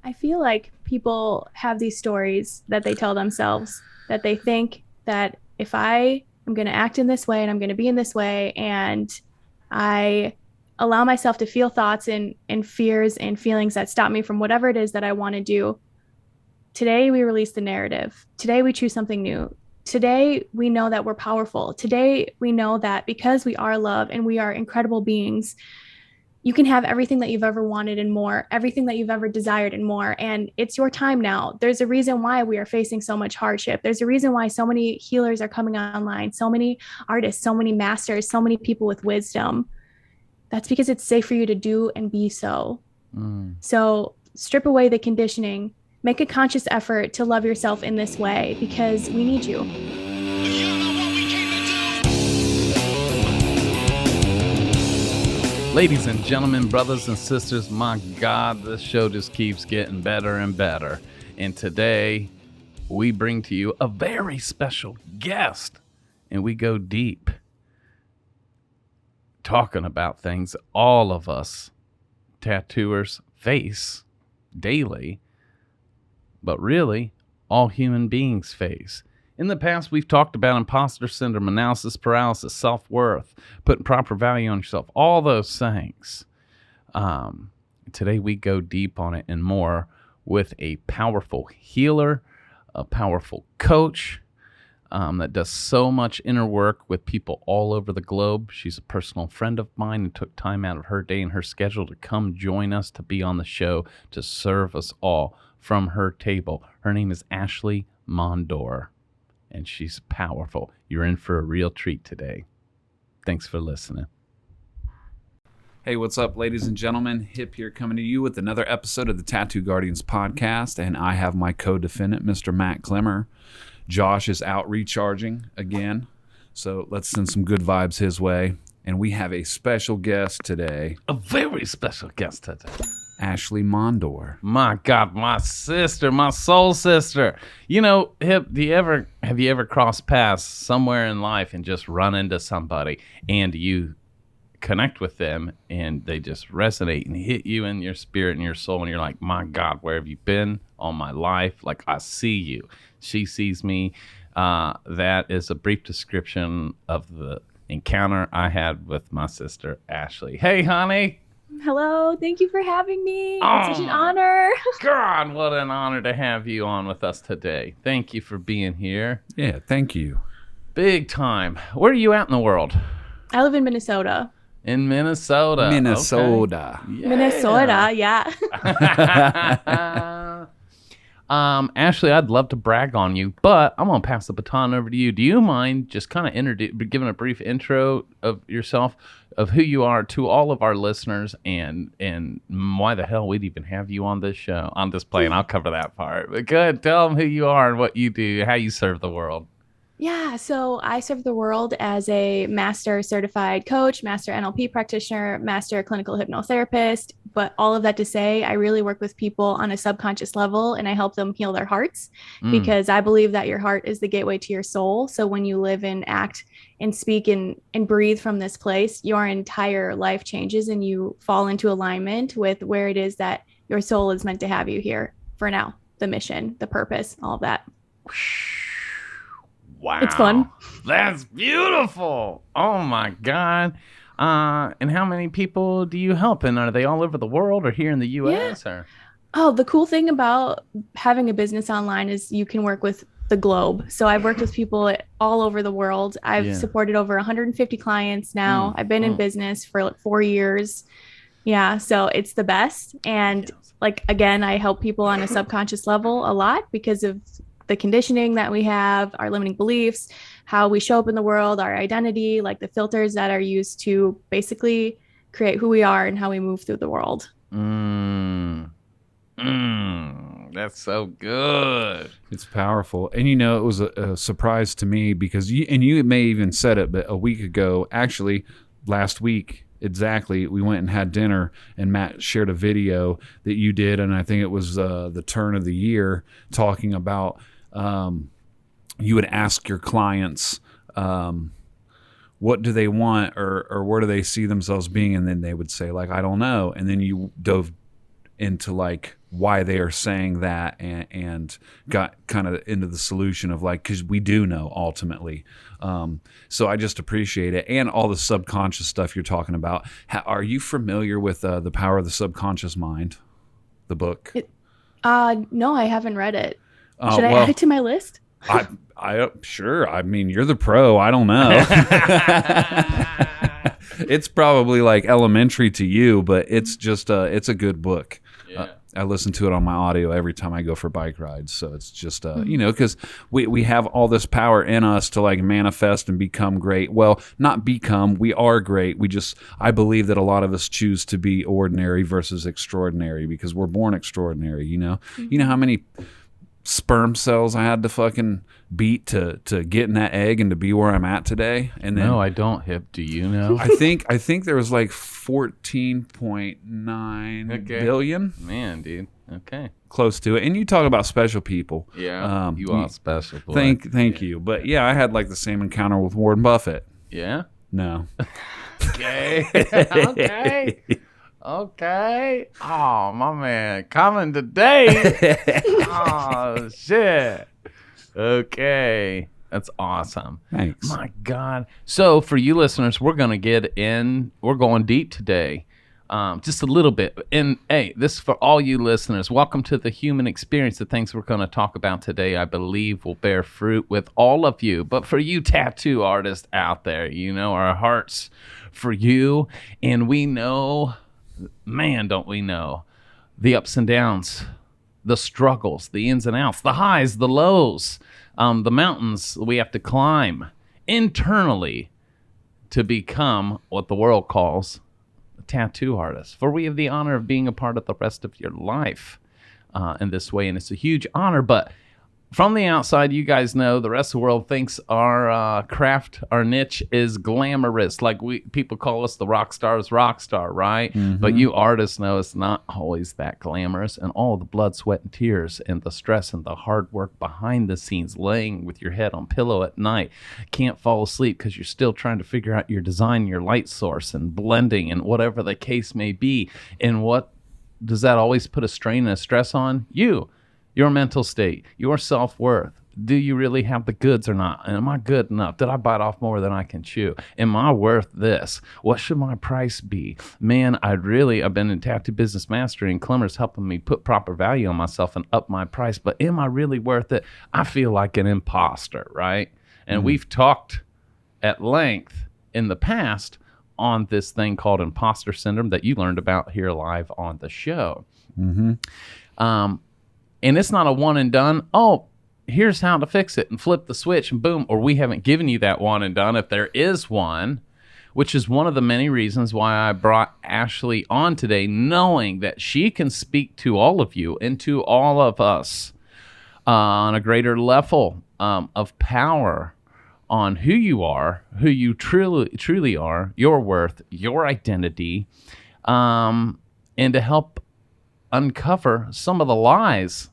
I feel like people have these stories that they tell themselves that they think that if I am going to act in this way and I'm going to be in this way and I allow myself to feel thoughts and fears and feelings that stop me from whatever it is that I want to do. Today we release the narrative. Today we choose something new. Today we know that we're powerful. Today we know that because we are love and we are incredible beings, you can have everything that you've ever wanted and more, everything that you've ever desired and more. And it's your time now. There's a reason why we are facing so much hardship. There's a reason why so many healers are coming online, so many artists, so many masters, so many people with wisdom. That's because it's safe for you to do and be so. So strip away the conditioning, make a conscious effort to love yourself in this way because we need you. Ladies and gentlemen, brothers and sisters, my God, this show just keeps getting better and better. And today, we bring to you a very special guest, and we go deep, talking about things all of us tattooers face daily, but really, all human beings face. In the past, we've talked about imposter syndrome, analysis paralysis, self-worth, putting proper value on yourself, all those things. Today, we go deep on it and more with a powerful healer, a powerful coach that does so much inner work with people all over the globe. She's a personal friend of mine and took time out of her day and her schedule to come join us, to be on the show, to serve us all from her table. Her name is Ashley Mondor, and she's powerful. You're in for a real treat today. Thanks for listening. Hey, what's up, ladies and gentlemen? Hip here, coming to you with another episode of the Tattoo Guardians podcast, and I have my co-defendant, Mr. Matt Klemmer. Josh is out recharging again, so let's send some good vibes his way. And we have a special guest today. A very special guest today. Ashley Mondor. My God, my sister, my soul sister. You know, Hip, have you ever crossed paths somewhere in life and just run into somebody and you connect with them and they just resonate and hit you in your spirit and your soul and you're like, my God, where have you been all my life? Like, I see you. She sees me. That is a brief description of the encounter I had with my sister, Ashley. Hey, honey. Hello, thank you for having me. It's such an honor. God, what an honor to have you on with us today. Thank you for being here. Yeah, thank you. Big time. Where are you at in the world? I live in Minnesota. In Minnesota. Minnesota. Okay. Yeah. Minnesota, yeah. Ashley, I'd love to brag on you, but I'm going to pass the baton over to you. Do you mind just kind of giving a brief intro of yourself, of who you are to all of our listeners, and why the hell we'd even have you on this show, on this plane? I'll cover that part. But go ahead, tell them who you are and what you do, how you serve the world. Yeah, so I serve the world as a master certified coach, master NLP practitioner, master clinical hypnotherapist. But all of that to say, I really work with people on a subconscious level and I help them heal their hearts because I believe that your heart is the gateway to your soul. So when you live and act and speak and breathe from this place, your entire life changes and you fall into alignment with where it is that your soul is meant to have you here for now, the mission, the purpose, all of that. Wow. It's fun. That's beautiful. Oh my God. And how many people do you help? And are they all over the world or here in the US? Yeah. Or? Oh, the cool thing about having a business online is you can work with the globe. So I've worked with people all over the world. I've supported over 150 clients now. I've been in business for like 4 years. Yeah. So it's the best. And like, again, I help people on a subconscious level a lot because of the conditioning that we have, our limiting beliefs, how we show up in the world, our identity, like the filters that are used to basically create who we are and how we move through the world. That's so good. It's powerful. And, you know, it was a surprise to me because you may even said it, but a week ago, actually last week, exactly, we went and had dinner and Matt shared a video that you did. And I think it was the turn of the year talking about you would ask your clients, what do they want or where do they see themselves being? And then they would say like, I don't know. And then you dove into like why they are saying that, and got kind of into the solution of like, because we do know ultimately. So I just appreciate it, and all the subconscious stuff you're talking about. Are you familiar with The Power of the Subconscious Mind, the book? No, I haven't read it. Should I add Well, it to my list? I sure. I mean, you're the pro. I don't know. It's probably like elementary to you, but it's just it's a good book. Yeah. I listen to it on my audio every time I go for bike rides. So it's just you know, because we have all this power in us to like manifest and become great. Well, not become. We are great. I believe that a lot of us choose to be ordinary versus extraordinary because we're born extraordinary. You know how many sperm cells I had to fucking beat to get in that egg and to be where I'm at today. And then No, I don't. Hip, do you know? I think there was like 14.9 billion. Man, dude. Okay. Close to it. And you talk about special people. Yeah. You are special. Boy. Thank you. But yeah, I had like the same encounter with Warren Buffett. Yeah. No. Okay. Okay. Okay. Oh, my man. Coming today. Oh, shit. Okay. That's awesome. Thanks. My God. So for you listeners, we're going deep today. Just a little bit. And hey, this is for all you listeners. Welcome to the human experience. The things we're going to talk about today, I believe, will bear fruit with all of you. But for you tattoo artists out there, our hearts for you. And we know, man, don't we know, the ups and downs, the struggles, the ins and outs, the highs, the lows, the mountains we have to climb internally to become what the world calls a tattoo artist. For we have the honor of being a part of the rest of your life in this way, and it's a huge honor. But from the outside, you guys know the rest of the world thinks our craft, our niche is glamorous. Like people call us the rock star's rock star, right? Mm-hmm. But you artists know it's not always that glamorous, and all the blood, sweat, and tears, and the stress and the hard work behind the scenes, laying with your head on pillow at night, can't fall asleep because you're still trying to figure out your design, your light source, and blending, and whatever the case may be. And what does that always put a strain and a stress on? Your mental state, your self-worth. Do you really have the goods or not? And am I good enough? Did I bite off more than I can chew? Am I worth this? What should my price be? Man, I've been in tattoo business mastery, and Clemmer's helping me put proper value on myself and up my price. But am I really worth it? I feel like an imposter, right? And we've talked at length in the past on this thing called Imposter Syndrome that you learned about here live on the show. Mm-hmm. And it's not a one and done. Oh, here's how to fix it and flip the switch and boom. Or we haven't given you that one and done if there is one, which is one of the many reasons why I brought Ashley on today, knowing that she can speak to all of you and to all of us on a greater level of power on who you are, who you truly are, your worth, your identity, and to help uncover some of the lies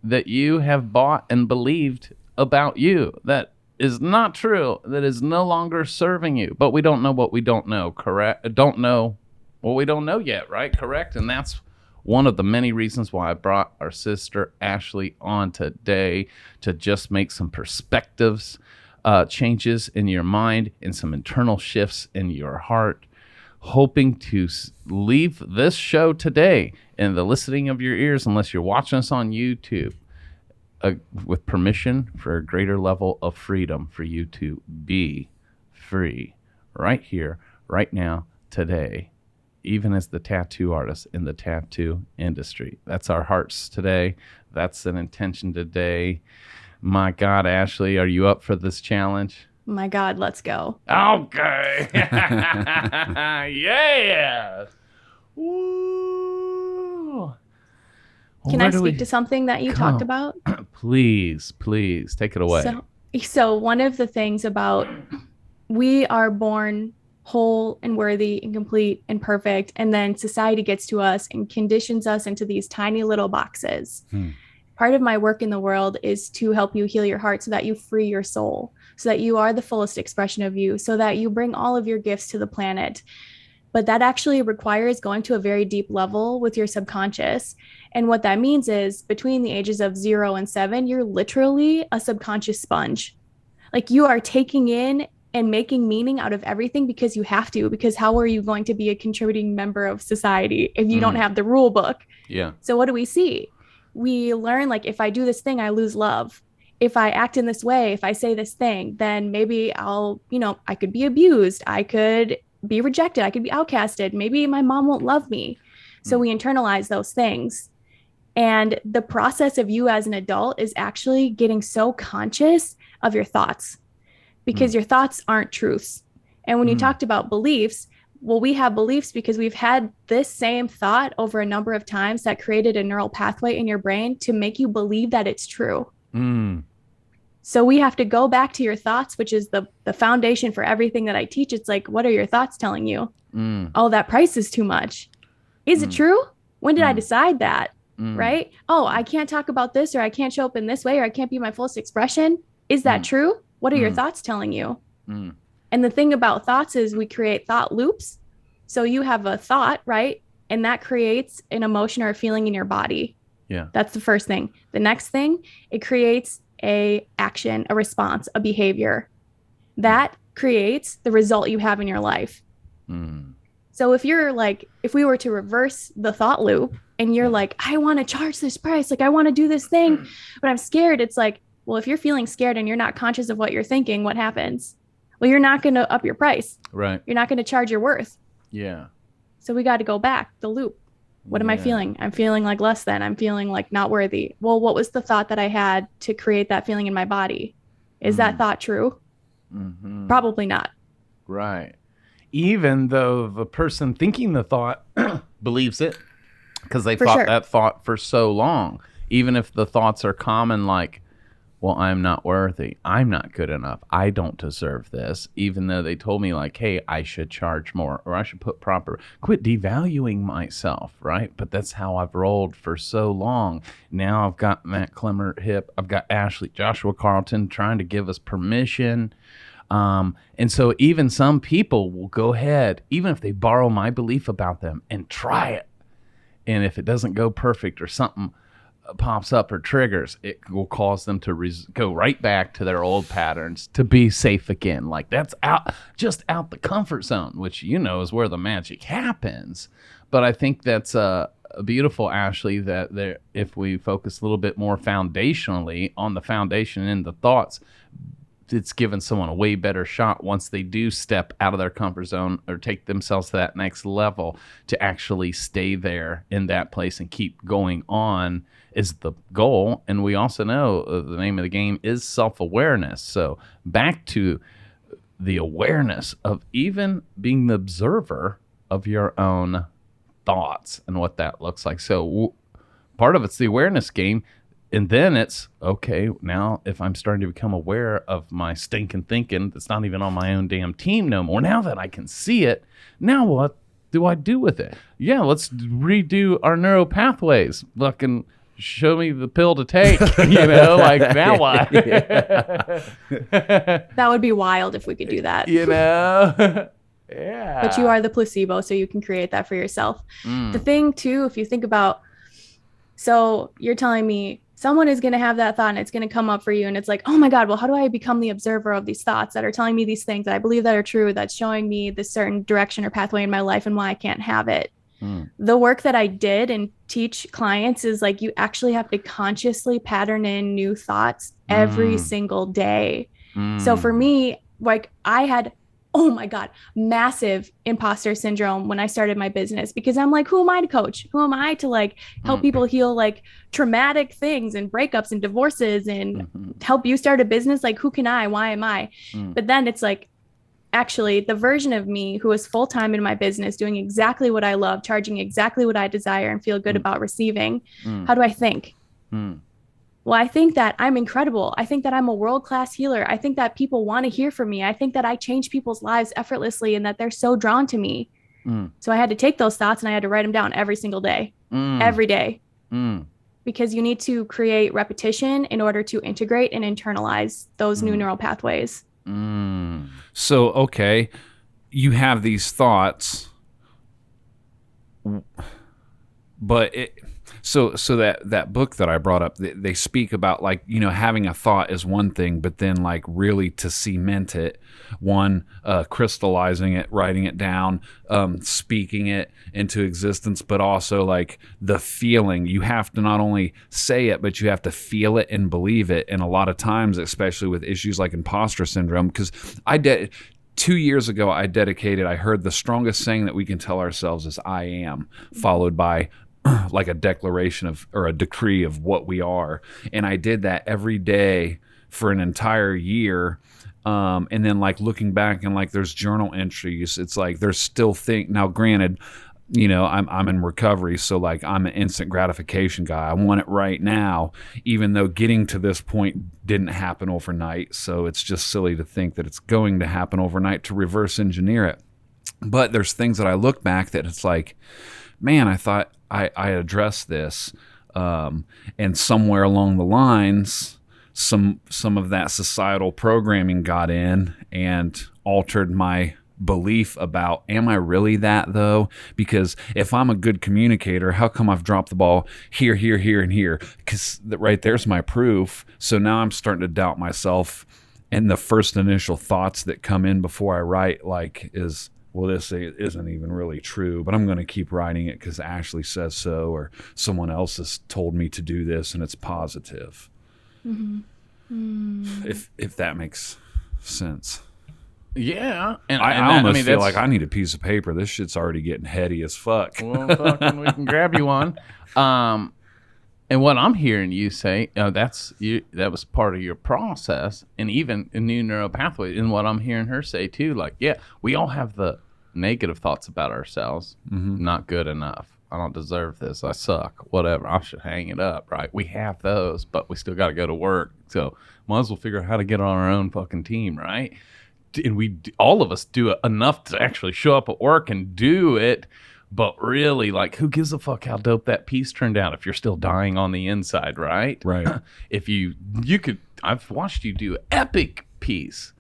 that you have bought and believed about you that is not true, that is no longer serving you. But we don't know what we don't know, correct? Don't know what we don't know yet, right? Correct? And that's one of the many reasons why I brought our sister Ashley on today, to just make some perspectives changes in your mind and some internal shifts in your heart, hoping to leave this show today in the listening of your ears, unless you're watching us on YouTube, with permission for a greater level of freedom for you to be free right here, right now, today, even as the tattoo artist in the tattoo industry. That's our hearts today. That's an intention today. My God, Ashley, are you up for this challenge? My God, let's go. Okay. Yeah. Woo. Can I speak to something that you talked about? Please take it away. So one of the things about, we are born whole and worthy and complete and perfect, and then society gets to us and conditions us into these tiny little boxes. Part of my work in the world is to help you heal your heart so that you free your soul, so that you are the fullest expression of you, so that you bring all of your gifts to the planet. But that actually requires going to a very deep level with your subconscious. And what that means is between the ages of 0 and 7, you're literally a subconscious sponge. Like you are taking in and making meaning out of everything because you have to, because how are you going to be a contributing member of society if you don't have the rule book? Yeah. So what do we see? We learn like if I do this thing, I lose love. If I act in this way, if I say this thing, then maybe I could be abused. I could be rejected. I could be outcasted. Maybe my mom won't love me. So we internalize those things. And the process of you as an adult is actually getting so conscious of your thoughts because your thoughts aren't truths. And when you talked about beliefs, well, we have beliefs because we've had this same thought over a number of times that created a neural pathway in your brain to make you believe that it's true. So we have to go back to your thoughts, which is the foundation for everything that I teach. It's like, what are your thoughts telling you? Oh, that price is too much. Is it true? When did I decide that? Right? Oh, I can't talk about this, or I can't show up in this way, or I can't be my fullest expression. Is that true? What are your thoughts telling you? And the thing about thoughts is we create thought loops. So you have a thought, right? And that creates an emotion or a feeling in your body. Yeah. That's the first thing. The next thing, it creates a action, a response, a behavior that creates the result you have in your life. So if we were to reverse the thought loop and you're like, I want to charge this price, like I want to do this thing, but I'm scared. It's like, well, if you're feeling scared and you're not conscious of what you're thinking, what happens? Well, you're not going to up your price. Right. You're not going to charge your worth. Yeah. So we got to go back the loop. What am I feeling? I'm feeling like less than. I'm feeling like not worthy. Well, what was the thought that I had to create that feeling in my body? Is that thought true? Probably not. Right. Even though the person thinking the thought believes it because they thought that thought for so long. Even if the thoughts are common, like, well, I'm not worthy. I'm not good enough. I don't deserve this. Even though they told me like, hey, I should charge more or I should quit devaluing myself, right? But that's how I've rolled for so long. Now I've got Matt Clemmer Hip. I've got Ashley, Joshua Carlton trying to give us permission. And so even some people will go ahead, even if they borrow my belief about them and try it. And if it doesn't go perfect or something pops up or triggers, it will cause them to go right back to their old patterns to be safe again. Like that's just out the comfort zone, which is where the magic happens. But I think that's beautiful, Ashley, that if we focus a little bit more foundationally on the foundation and the thoughts, it's given someone a way better shot once they do step out of their comfort zone or take themselves to that next level to actually stay there in that place and keep going on is the goal. And we also know the name of the game is self-awareness. So back to the awareness of even being the observer of your own thoughts and what that looks like. So part of it's the awareness game. And then it's, okay, now if I'm starting to become aware of my stinking thinking that's not even on my own damn team no more, now that I can see it, now what do I do with it? Yeah, let's redo our neural pathways. Fucking show me the pill to take, like now what? That would be wild if we could do that. Yeah. But you are the placebo, so you can create that for yourself. The thing too, if you think about, so you're telling me someone is going to have that thought and it's going to come up for you. And it's like, oh my God, well, how do I become the observer of these thoughts that are telling me these things that I believe that are true, that's showing me this certain direction or pathway in my life and why I can't have it? The work that I did and teach clients is like, you actually have to consciously pattern in new thoughts every single day. So for me, like I had, oh my God, massive imposter syndrome when I started my business, because I'm like, who am I to coach? Who am I to like help people heal like traumatic things and breakups and divorces and help you start a business? Like, who can I? Why am I? But then it's like, actually, the version of me who is full-time in my business, doing exactly what I love, charging exactly what I desire and feel good about receiving. How do I think? Well, I think that I'm incredible. I think that I'm a world-class healer. I think that people want to hear from me. I think that I change people's lives effortlessly and that they're so drawn to me. So I had to take those thoughts and I had to write them down every single day, every day, because you need to create repetition in order to integrate and internalize those new neural pathways. So, okay, you have these thoughts. but so that book that I brought up, they speak about like, you know, having a thought is one thing, but then like really to cement it, crystallizing it, writing it down, speaking it into existence, but also like the feeling. You have to not only say it, but you have to feel it and believe it. And a lot of times, especially with issues like imposter syndrome, because 2 years ago, I heard the strongest saying that we can tell ourselves is "I am," followed by like a declaration of, or a decree of what we are. And I did that every day for an entire year. And then like looking back and like there's journal entries, it's like there's still now granted, you know, I'm in recovery, so like I'm an instant gratification guy. I want it right now, even though getting to this point didn't happen overnight. So it's just silly to think that it's going to happen overnight to reverse engineer it. But there's things that I look back that it's like, man, I thought I addressed this, and somewhere along the lines, some of that societal programming got in and altered my belief about, am I really that though? Because if I'm a good communicator, how come I've dropped the ball here, and here? Because right there's my proof. So now I'm starting to doubt myself, and the first initial thoughts that come in before I write like is, well, this isn't even really true, but I'm going to keep writing it because Ashley says so, or someone else has told me to do this and it's positive. Mm-hmm. If that makes sense. Yeah. And I almost feel like I need a piece of paper. This shit's already getting heady as fuck. Well, fucking, we can grab you one. And what I'm hearing you say, that was part of your process, and even a new neural pathway. And what I'm hearing her say too, like, yeah, we all have the negative thoughts about ourselves. Mm-hmm. Not good enough. I don't deserve this. I suck. Whatever. I should hang it up. Right? We have those, but we still got to go to work. So might as well figure out how to get on our own fucking team, right? And all of us do enough to actually show up at work and do it. But really, like, who gives a fuck how dope that piece turned out if you're still dying on the inside, right? Right. If you could, I've watched you do epic piece,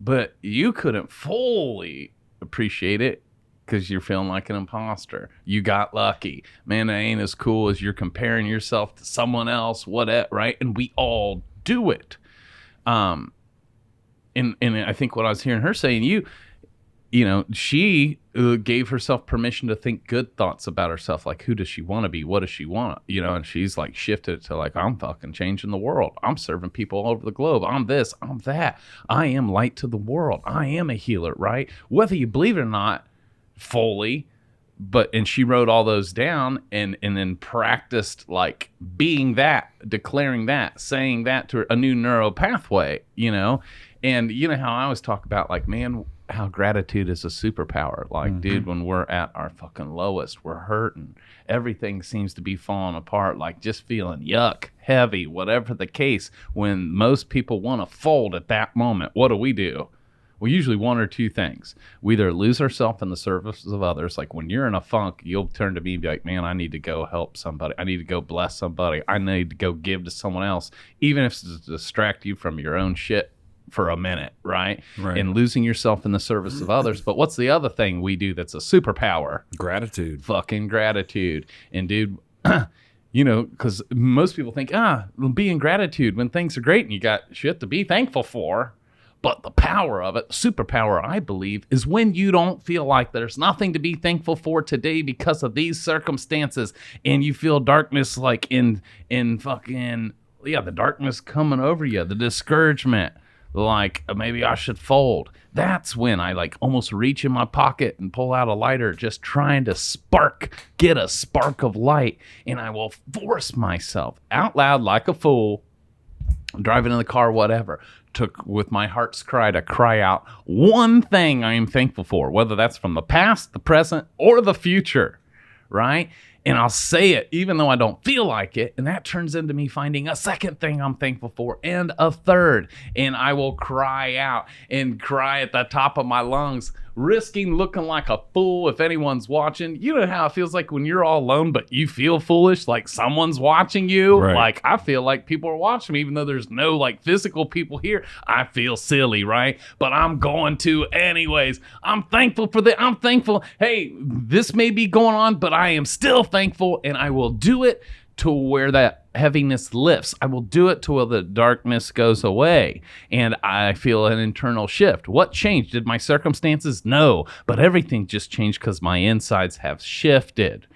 but you couldn't fully appreciate it because you're feeling like an imposter. You got lucky. Man, that ain't as cool as you're comparing yourself to someone else, right? And we all do it. And I think what I was hearing her saying, you know, she gave herself permission to think good thoughts about herself. Like, who does she want to be? What does she want? You know, and she's like shifted to like, I'm fucking changing the world. I'm serving people all over the globe. I'm this, I'm that. I am light to the world. I am a healer, right? Whether you believe it or not fully, and she wrote all those down and then practiced like being that, declaring that, saying that to a new neural pathway, you know? And you know how I always talk about like, man, how gratitude is a superpower. Like, mm-hmm. Dude, when we're at our fucking lowest, we're hurting. Everything seems to be falling apart, like just feeling yuck, heavy, whatever the case. When most people want to fold at that moment, what do? Well, usually one or two things. We either lose ourselves in the service of others. Like when you're in a funk, you'll turn to me and be like, man, I need to go help somebody. I need to go bless somebody. I need to go give to someone else, even if it's to distract you from your own shit for a minute, right? And losing yourself in the service of others. But what's the other thing we do that's a superpower? Gratitude. Fucking gratitude. And dude, you know, because most people think, be in gratitude when things are great and you got shit to be thankful for. But the power of it, the superpower, I believe, is when you don't feel like there's nothing to be thankful for today because of these circumstances, and you feel darkness like in fucking, the darkness coming over you, the discouragement. Like, maybe I should fold. That's when I like almost reach in my pocket and pull out a lighter, just trying to get a spark of light. And I will force myself out loud like a fool, driving in the car, whatever, with my heart's cry to cry out one thing I am thankful for, whether that's from the past, the present, or the future, right? And I'll say it even though I don't feel like it. And that turns into me finding a second thing I'm thankful for and a third. And I will cry out and cry at the top of my lungs risking looking like a fool if anyone's watching. You know how it feels like when you're all alone, but you feel foolish, like someone's watching you. Right. Like I feel like people are watching me, even though there's no like physical people here. I feel silly, right? But I'm going to anyways. I'm thankful for that. I'm thankful. Hey, this may be going on, but I am still thankful, and I will do it to where that heaviness lifts. I will do it to where the darkness goes away, and I feel an internal shift. What changed? Did my circumstances? No, but everything just changed because my insides have shifted,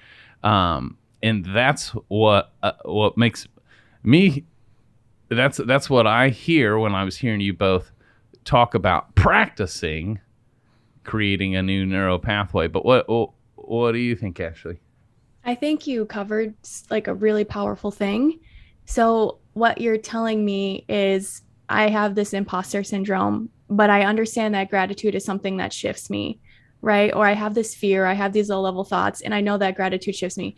and that's what makes me. That's what I hear when I was hearing you both talk about practicing creating a new neural pathway. But what do you think, Ashley? I think you covered like a really powerful thing. So what you're telling me is I have this imposter syndrome, but I understand that gratitude is something that shifts me, right? Or I have this fear, I have these low level thoughts, and I know that gratitude shifts me.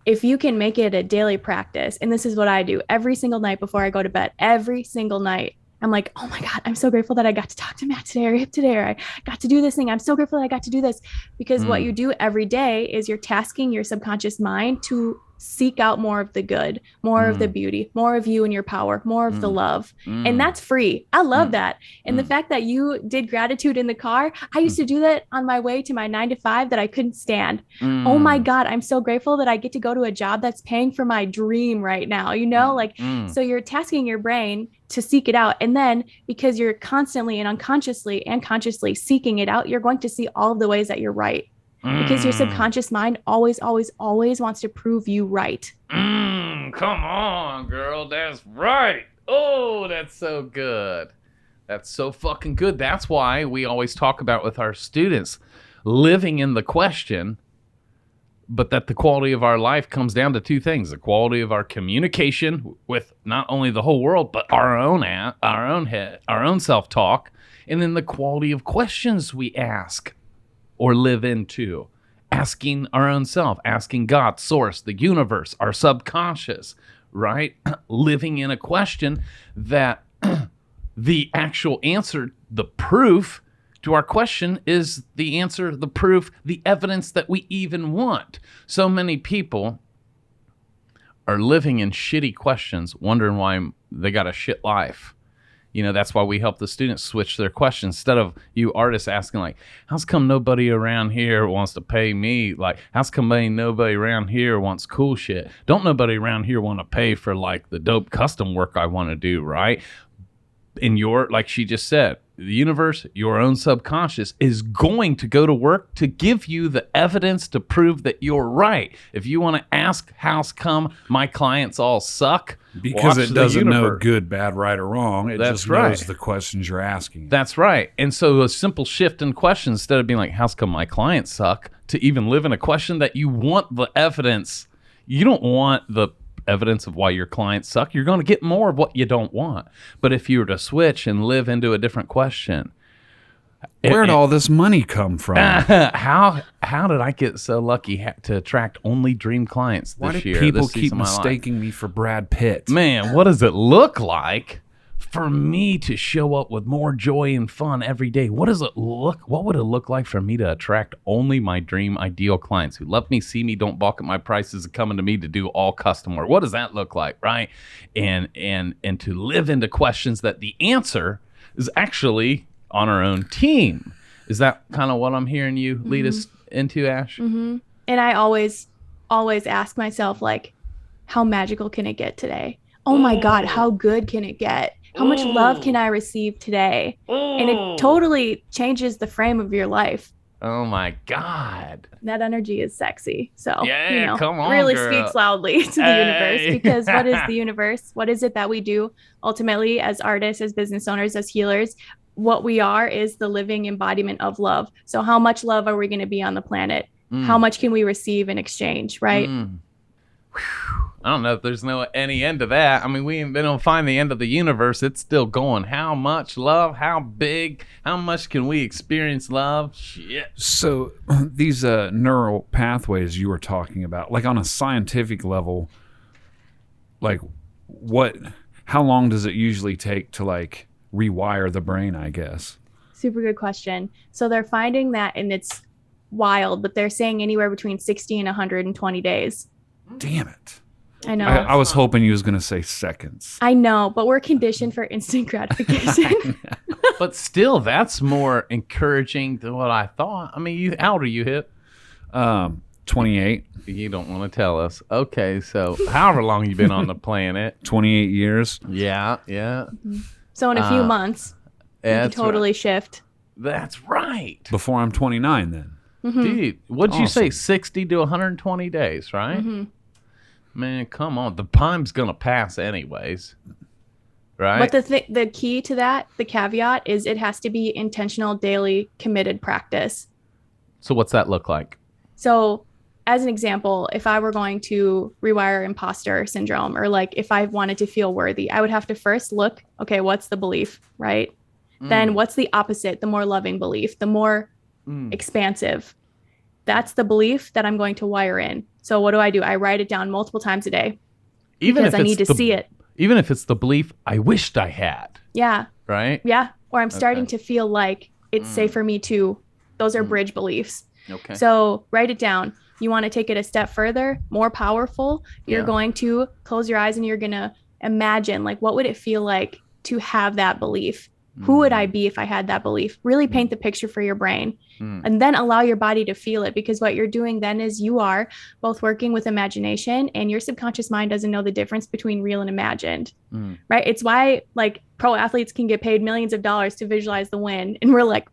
If you can make it a daily practice, and this is what I do every single night before I go to bed, every single night, I'm like, oh my God, I'm so grateful that I got to talk to Matt today or Hip today, or I got to do this thing. I'm so grateful that I got to do this. Because what you do every day is you're tasking your subconscious mind to seek out more of the good, more of the beauty, more of you and your power, more of the love. And that's free. I love that. And the fact that you did gratitude in the car, I used to do that on my way to my 9 to 5 that I couldn't stand. Oh my God, I'm so grateful that I get to go to a job that's paying for my dream right now, you know, so you're tasking your brain to seek it out. And then because you're constantly and unconsciously and consciously seeking it out, you're going to see all of the ways that you're right. Because your subconscious mind always wants to prove you right. Come on, girl. That's right. Oh, that's so good. That's so fucking good. That's why we always talk about with our students living in the question, but that the quality of our life comes down to two things: the quality of our communication with not only the whole world, but our own head, our own self-talk, and then the quality of questions we ask or live into. Asking our own self, asking God, source, the universe, our subconscious, right? Living in a question that the actual answer, the proof to our question is the answer, the proof, the evidence that we even want. So many people are living in shitty questions, wondering why they got a shit life. You know, that's why we help the students switch their questions. Instead of you artists asking, like, how's come nobody around here wants to pay me? Like, how's come nobody around here wants cool shit? Don't nobody around here want to pay for, like, the dope custom work I want to do, right? In your, like she just said, the universe, your own subconscious, is going to go to work to give you the evidence to prove that you're right. If you want to ask, how's come my clients all suck? Because it doesn't know good, bad, right, or wrong. It just knows the questions you're asking. That's right. And so a simple shift in questions, instead of being like, how's come my clients suck, to even live in a question that you want the evidence. You don't want the evidence of why your clients suck. You're going to get more of what you don't want. But if you were to switch and live into a different question, where'd all this money come from? How did I get so lucky to attract only dream clients this year? Why do people keep mistaking me for Brad Pitt? Man, what does it look like for me to show up with more joy and fun every day? What would it look like for me to attract only my dream ideal clients who love me, see me, don't balk at my prices, and coming to me to do all custom work? What does that look like, right? And to live into questions that the answer is actually on our own team. Is that kind of what I'm hearing you lead us into, Ash? Mm-hmm. And I always ask myself, like, how magical can it get today? Oh my God, how good can it get? How much love can I receive today? And it totally changes the frame of your life. Oh my God. That energy is sexy. So, come on, really girl. Speaks loudly to the universe, because what is the universe? What is it that we do ultimately as artists, as business owners, as healers? What we are is the living embodiment of love. So how much love are we going to be on the planet? How much can we receive in exchange, right? I don't know if there's any end to that. I mean, we ain't been able to find the end of the universe. It's still going. How much love? How big? How much can we experience love? Shit. So these neural pathways you were talking about, like on a scientific level, like how long does it usually take to like rewire the brain, I guess? Super good question. So they're finding that, and it's wild, but they're saying anywhere between 60 and 120 days. Damn it. I know. I was hoping you was going to say seconds. I know, but we're conditioned for instant gratification. But still, that's more encouraging than what I thought. I mean, how old are you, Hip? 28. You don't want to tell us. Okay, so however long you been on the planet. 28 years. Yeah. So in a few months, you can totally shift. That's right. Before I'm 29 then. Dude, what'd you say? Awesome. 60 to 120 days, right? Man, come on. The time's going to pass anyways. Right? But the key to that, the caveat, is it has to be intentional, daily, committed practice. So what's that look like? So as an example, if I were going to rewire imposter syndrome, or like if I wanted to feel worthy, I would have to first look, okay, what's the belief, right? Then what's the opposite, the more loving belief, the more expansive? That's the belief that I'm going to wire in. So what do? I write it down multiple times a day because I need to see it. Even if it's the belief I wished I had. Yeah. Right? Yeah. Or I'm starting to feel like it's safe for me to. Those are bridge beliefs. Okay. So write it down. You want to take it a step further, more powerful. You're going to close your eyes and you're going to imagine, like, what would it feel like to have that belief? Who would I be if I had that belief? Really paint the picture for your brain and then allow your body to feel it, because what you're doing then is you are both working with imagination, and your subconscious mind doesn't know the difference between real and imagined, right? It's why like pro athletes can get paid millions of dollars to visualize the win. And we're like,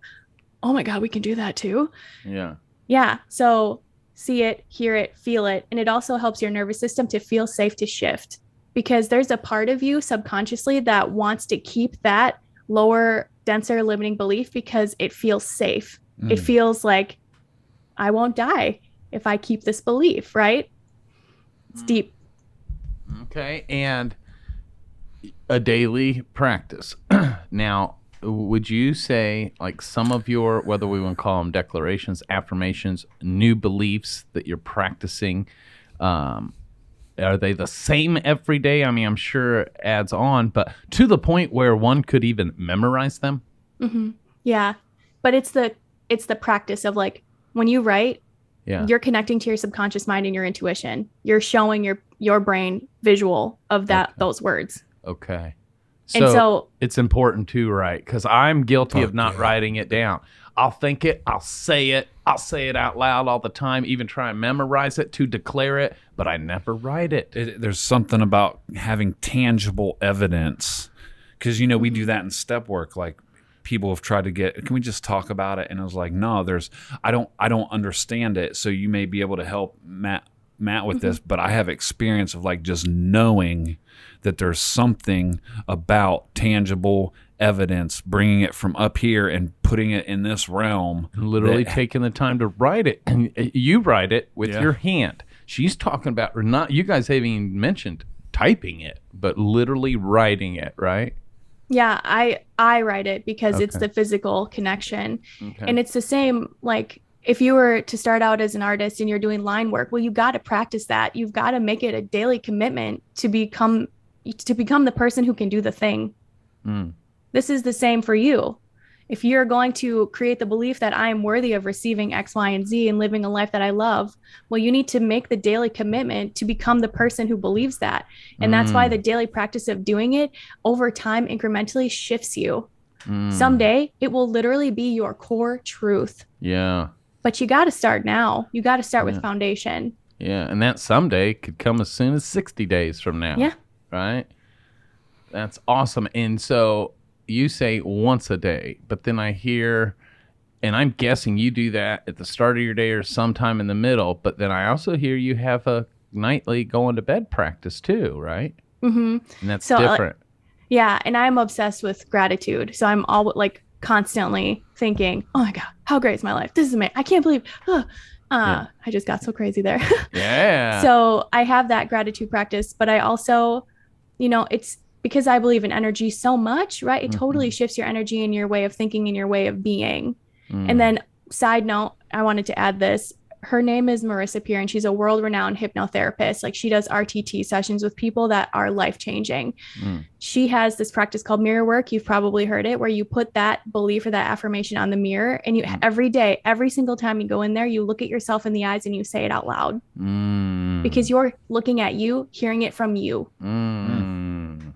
oh my God, we can do that too. Yeah. Yeah. So see it, hear it, feel it. And it also helps your nervous system to feel safe to shift, because there's a part of you subconsciously that wants to keep that lower, denser limiting belief because it feels safe. It feels like I won't die if I keep this belief, right? It's deep. Okay. And a daily practice. Now, would you say like some of your, whether we want to call them declarations, affirmations, new beliefs that you're practicing, are they the same every day? I mean, I'm sure it adds on, but to the point where one could even memorize them? Yeah. But it's the practice of, like, when you write, you're connecting to your subconscious mind and your intuition. You're showing your brain visual of those words. Okay. So it's important too, right? Because I'm guilty of not writing it down. I'll think it, I'll say it out loud all the time, even try and memorize it to declare it, but I never write it. There's something about having tangible evidence, because we do that in step work. Like, people have tried to get, can we just talk about it? And I was like, no, I don't understand it. So you may be able to help Matt with this, but I have experience of like just knowing that there's something about tangible evidence, bringing it from up here and putting it in this realm. Literally taking the time to write it. And you write it with your hand. She's talking about, or not, you guys haven't even mentioned typing it, but literally writing it, right? Yeah, I write it because it's the physical connection. Okay. And it's the same, like, if you were to start out as an artist and you're doing line work, well, you got to practice that. You've got to make it a daily commitment to become the person who can do the thing. This is the same for you. If you're going to create the belief that I am worthy of receiving X, Y, and Z and living a life that I love, well, you need to make the daily commitment to become the person who believes that. And that's why the daily practice of doing it over time incrementally shifts you. Someday it will literally be your core truth. Yeah. But you got to start now. You got to start with foundation. Yeah. And that someday could come as soon as 60 days from now. Yeah. Right? That's awesome. And so you say once a day, but then I hear, and I'm guessing you do that at the start of your day or sometime in the middle, but then I also hear you have a nightly going to bed practice too, right? And that's different. Yeah. And I'm obsessed with gratitude. So I'm all like constantly thinking, oh my God, how great is my life? This is amazing. I can't believe, I just got so crazy there. Yeah. So I have that gratitude practice, but I also, it's because I believe in energy so much, right? It totally shifts your energy and your way of thinking and your way of being. And then side note, I wanted to add this, her name is Marissa Peer, and she's a world-renowned hypnotherapist. Like, she does RTT sessions with people that are life-changing. She has this practice called mirror work. You've probably heard it, where you put that belief or that affirmation on the mirror, and you every day, every single time you go in there, you look at yourself in the eyes and you say it out loud. Because you're looking at you, hearing it from you. Come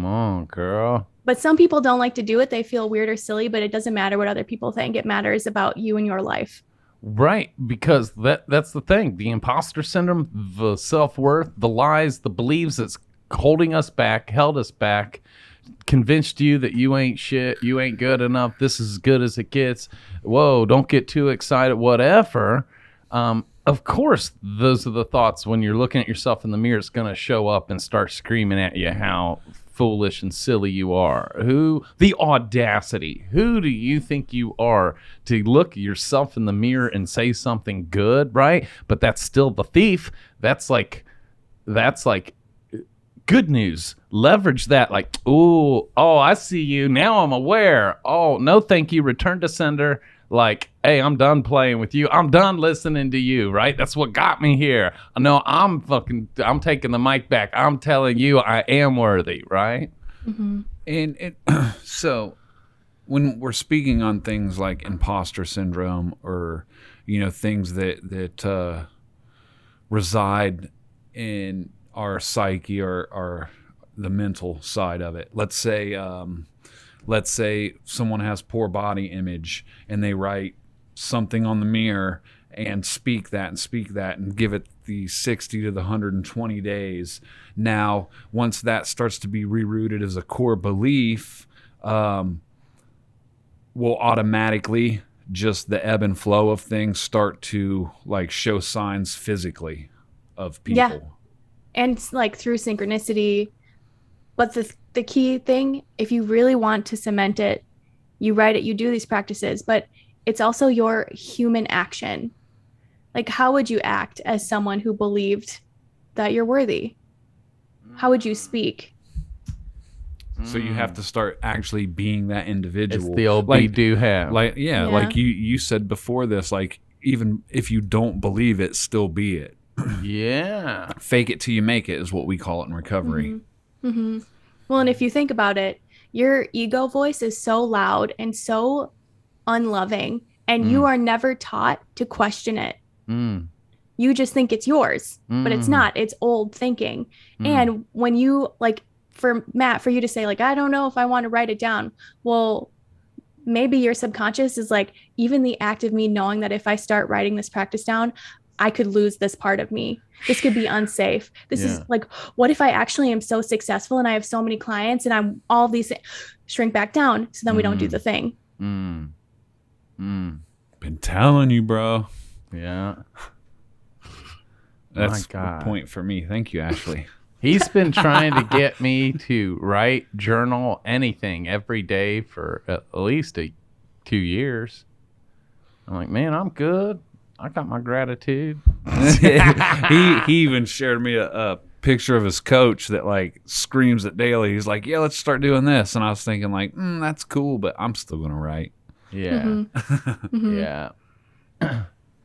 on, girl. But some people don't like to do it. They feel weird or silly, but it doesn't matter what other people think. It matters about you and your life. Right, because that's the thing. The imposter syndrome, the self-worth, the lies, the beliefs that's holding us back, held us back, convinced you that you ain't shit, you ain't good enough, this is as good as it gets. Whoa, don't get too excited, whatever. Of course, those are the thoughts when you're looking at yourself in the mirror. It's going to show up and start screaming at you how foolish and silly you are. The audacity. Who do you think you are to look at yourself in the mirror and say something good, right? But that's still the thief. That's like good news. Leverage that, like, oh, I see you. Now I'm aware. Oh, no, thank you. Return to sender. Like, hey, I'm done playing with you. I'm done listening to you, right? That's what got me here. No, I'm taking the mic back. I'm telling you I am worthy, right? And so when we're speaking on things like imposter syndrome, or, things that reside in our psyche, or the mental side of it. Let's say someone has poor body image and they write something on the mirror and speak that and give it the 60 to the 120 days. Now, once that starts to be rerouted as a core belief, will automatically, just the ebb and flow of things, start to like show signs physically of people. Yeah. And like through synchronicity. But the key thing, if you really want to cement it, you write it, you do these practices, but it's also your human action. Like, how would you act as someone who believed that you're worthy? How would you speak? So you have to start actually being that individual. It's the old be, do, have. Like you said before this, like, even if you don't believe it, still be it. Yeah. Fake it till you make it is what we call it in recovery. Well, and if you think about it, your ego voice is so loud and so unloving, and you are never taught to question it. You just think it's yours, but it's not. It's old thinking. And when you, like, for Matt, for you to say, like, I don't know if I want to write it down. Well, maybe your subconscious is like, even the act of me knowing that if I start writing this practice down, I could lose this part of me. This could be unsafe. This is like, what if I actually am so successful and I have so many clients and I'm all these things? Shrink back down. So then we don't do the thing. Been telling you, bro. Yeah. That's the point for me. Thank you, Ashley. He's been trying to get me to write, journal, anything every day for at least 2 years. I'm like, man, I'm good. I got my gratitude. he even shared me a picture of his coach that like screams it daily. He's like, yeah, let's start doing this. And I was thinking like, that's cool, but I'm still going to write. Yeah. Yeah.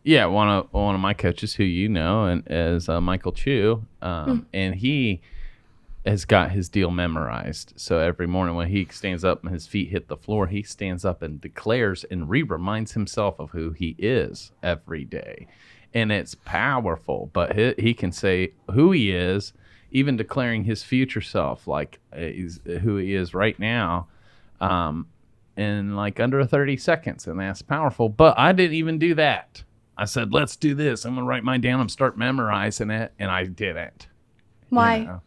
Yeah. One of my coaches who is Michael Chu. And he has got his deal memorized. So every morning when he stands up and his feet hit the floor, he stands up and declares and reminds himself of who he is every day. And it's powerful, but he can say who he is, even declaring his future self, like who he is right now, in like under 30 seconds. And that's powerful. But I didn't even do that. I said, let's do this. I'm going to write mine down and start memorizing it. And I didn't. Why?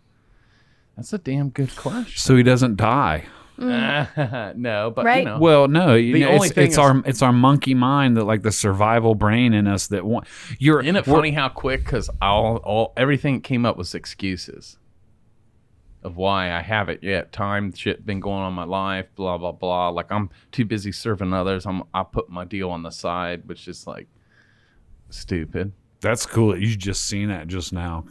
That's a damn good question. So he doesn't die. No, but right? Well, no. It's our monkey mind, that like the survival brain in us that want. Isn't it funny how quick? Because everything that came up was excuses of why I haven't yet. Time shit been going on in my life. Blah blah blah. Like I'm too busy serving others. I put my deal on the side, which is like stupid. That's cool. You just seen that just now.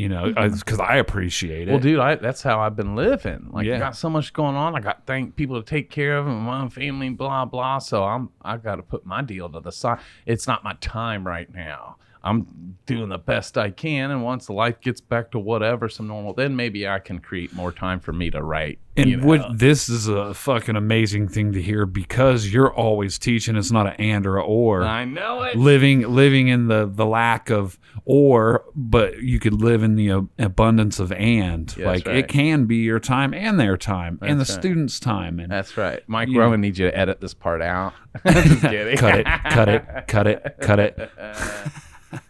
because I appreciate it. Well, dude, that's how I've been living. Like, Yeah. I got so much going on. I got people to take care of and my own family, blah blah. So I got to put my deal to the side. It's not my time right now. I'm doing the best I can, and once life gets back to whatever, some normal, then maybe I can create more time for me to write. And this is a fucking amazing thing to hear, because you're always teaching. It's not an and or a or. I know it. Living in the lack of or, but you could live in the abundance of and. Yeah, like, right. it can be your time and their time and the That's right. student's time. And That's right. Mike Rowan needs you to edit this part out. Just kidding. cut it.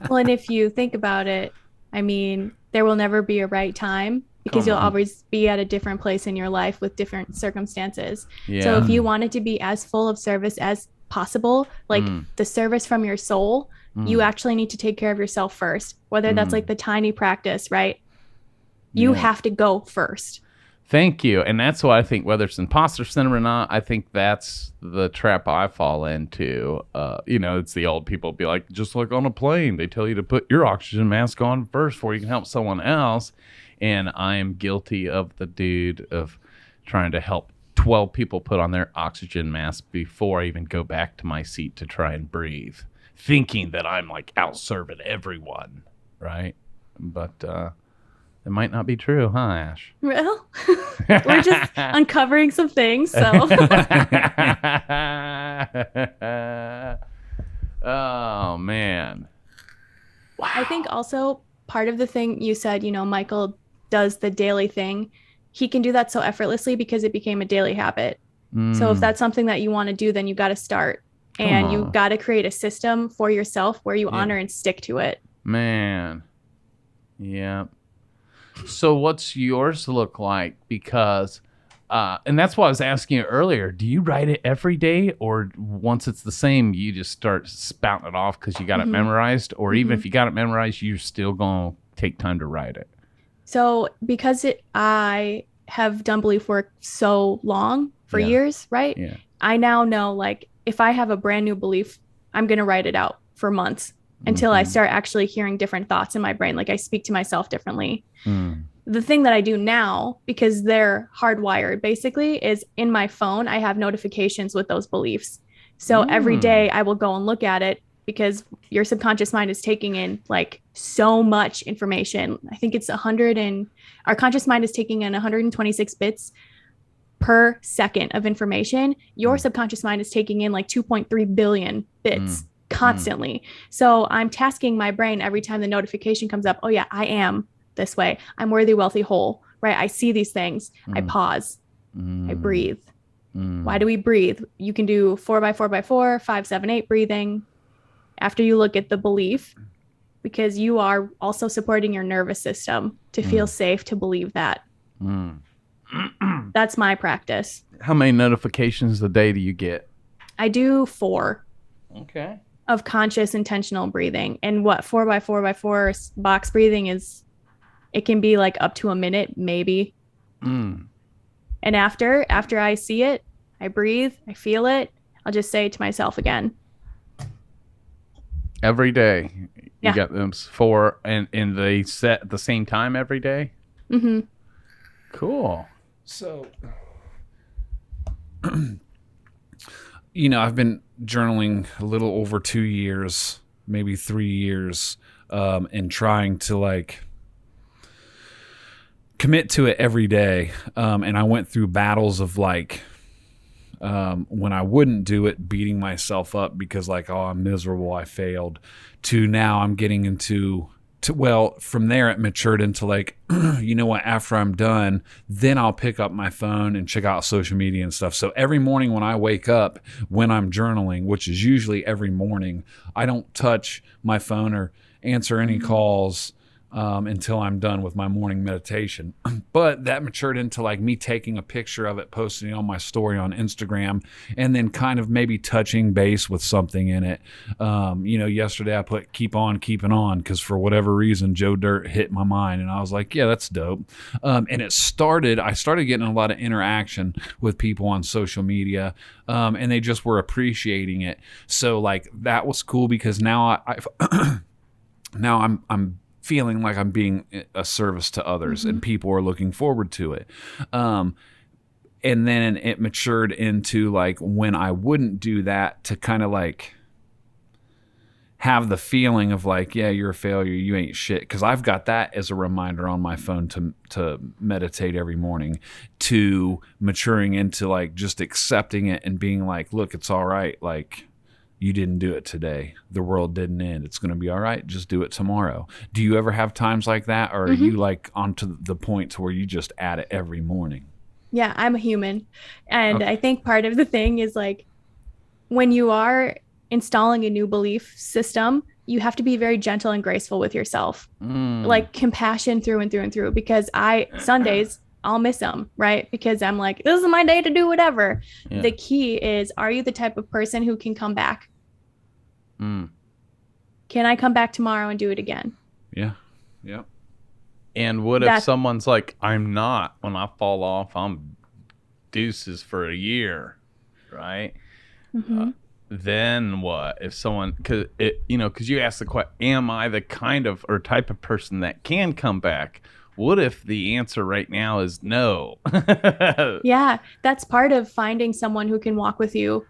Well, and if you think about it, I mean, there will never be a right time, because you'll always be at a different place in your life with different circumstances. Yeah. So if you want it to be as full of service as possible, like the service from your soul, you actually need to take care of yourself first, whether that's like the tiny practice, right? You have to go first. Thank you. And that's why I think, whether it's imposter syndrome or not, I think that's the trap I fall into. It's the old people be like, just like on a plane, they tell you to put your oxygen mask on first before you can help someone else. And I am guilty of the dude of trying to help 12 people put on their oxygen mask before I even go back to my seat to try and breathe, thinking that I'm like out serving everyone, right? But it might not be true, huh, Ash? Well, we're just uncovering some things, so. Oh, man. Wow. I think also part of the thing you said, Michael does the daily thing. He can do that so effortlessly because it became a daily habit. So if that's something that you want to do, then you got to start. And you got to create a system for yourself where you honor and stick to it. Man. Yeah. So what's yours look like? Because, and that's why I was asking you earlier, do you write it every day, or once it's the same, you just start spouting it off because you got it memorized? Or even if you got it memorized, you're still going to take time to write it? So because I have done belief work so long, for years, right? Yeah. I now know, like, if I have a brand new belief, I'm going to write it out for months until I start actually hearing different thoughts in my brain. Like, I speak to myself differently. The thing that I do now, because they're hardwired basically, is in my phone, I have notifications with those beliefs. So every day I will go and look at it, because your subconscious mind is taking in like so much information. I think it's our conscious mind is taking in 126 bits per second of information. Your subconscious mind is taking in like 2.3 billion bits constantly. So I'm tasking my brain every time the notification comes up. Oh yeah, I am this way. I'm worthy, wealthy, whole, right? I see these things. I pause. I breathe. Why do we breathe? You can do 4x4x4, 5, 7, 8 breathing after you look at the belief, because you are also supporting your nervous system to feel safe to believe that. That's my practice. How many notifications a day do you get? I do 4. Okay. Of conscious intentional breathing. And what 4x4x4 box breathing is, it can be like up to a minute, maybe. And after I see it, I breathe, I feel it, I'll just say it to myself again. Every day. Yeah. You got them 4, and they set at the same time every day? Mm-hmm. Cool. So, I've been journaling a little over 2 years, maybe 3 years, and trying to like commit to it every day. And I went through battles of like, when I wouldn't do it, beating myself up because like, oh, I'm miserable, I failed, to now I'm getting into from there it matured into like, you know what, after I'm done, then I'll pick up my phone and check out social media and stuff. So every morning when I wake up, when I'm journaling, which is usually every morning, I don't touch my phone or answer any calls until I'm done with my morning meditation. But that matured into like me taking a picture of it, posting it on my story on Instagram, and then kind of maybe touching base with something in it. Yesterday I put keep on keeping on because for whatever reason Joe Dirt hit my mind, and I was like, yeah, that's dope. And I started getting a lot of interaction with people on social media, and they just were appreciating it. So like that was cool because now I'm feeling like I'm being a service to others and people are looking forward to it. And then it matured into like when I wouldn't do that, to kind of like have the feeling of like, yeah, you're a failure, you ain't shit. Because I've got that as a reminder on my phone to meditate every morning, to maturing into like just accepting it and being like, look, it's all right. Like, you didn't do it today. The world didn't end. It's going to be all right. Just do it tomorrow. Do you ever have times like that? Or are you like onto the point to where you just add it every morning? Yeah, I'm a human. And Okay. I think part of the thing is like when you are installing a new belief system, you have to be very gentle and graceful with yourself. Like compassion through and through and through, because Sundays, I'll miss them, right? Because I'm like, this is my day to do whatever. Yeah. The key is, are you the type of person who can come back? Can I come back tomorrow and do it again? Yeah. Yeah. And what if someone's like, I'm not, when I fall off, I'm deuces for a year, right? Then what if someone, because you asked the question, am I the kind of or type of person that can come back? What if the answer right now is no? Yeah, that's part of finding someone who can walk with you,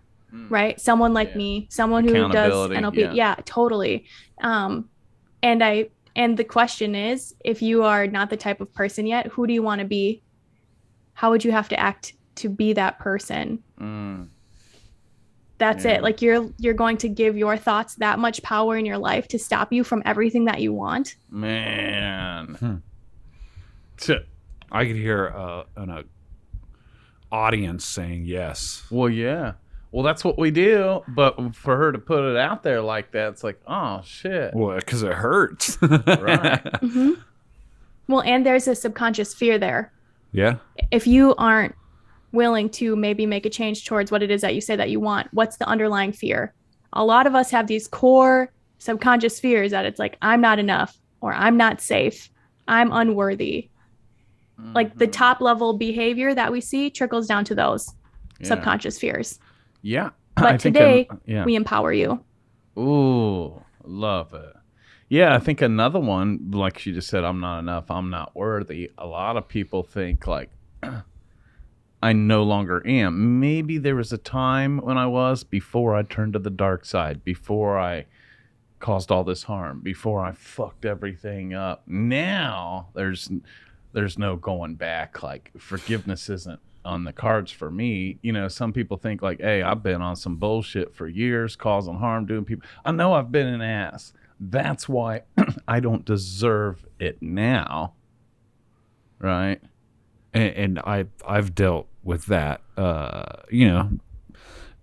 right? Someone like me, someone who does NLP. Yeah, totally. And the question is, if you are not the type of person yet, who do you want to be? How would you have to act to be that person? That's it. Like you're going to give your thoughts that much power in your life to stop you from everything that you want. Man. I could hear an audience saying yes. Well, yeah. Well, that's what we do. But for her to put it out there like that, it's like, oh, shit. Well, because it hurts. Right. Well, and there's a subconscious fear there. Yeah. If you aren't willing to maybe make a change towards what it is that you say that you want, what's the underlying fear? A lot of us have these core subconscious fears that it's like, I'm not enough, or I'm not safe, I'm unworthy. Like the top level behavior that we see trickles down to those subconscious fears. Yeah. But today we empower you. Ooh, love it. Yeah, I think another one, like she just said, I'm not enough, I'm not worthy. A lot of people think like, I no longer am. Maybe there was a time when I was, before I turned to the dark side, before I caused all this harm, before I fucked everything up. Now there's no going back. Like, forgiveness isn't on the cards for me. Some people think like, hey, I've been on some bullshit for years, causing harm, doing people. I know I've been an ass. That's why I don't deserve it now. Right. And I've dealt with that,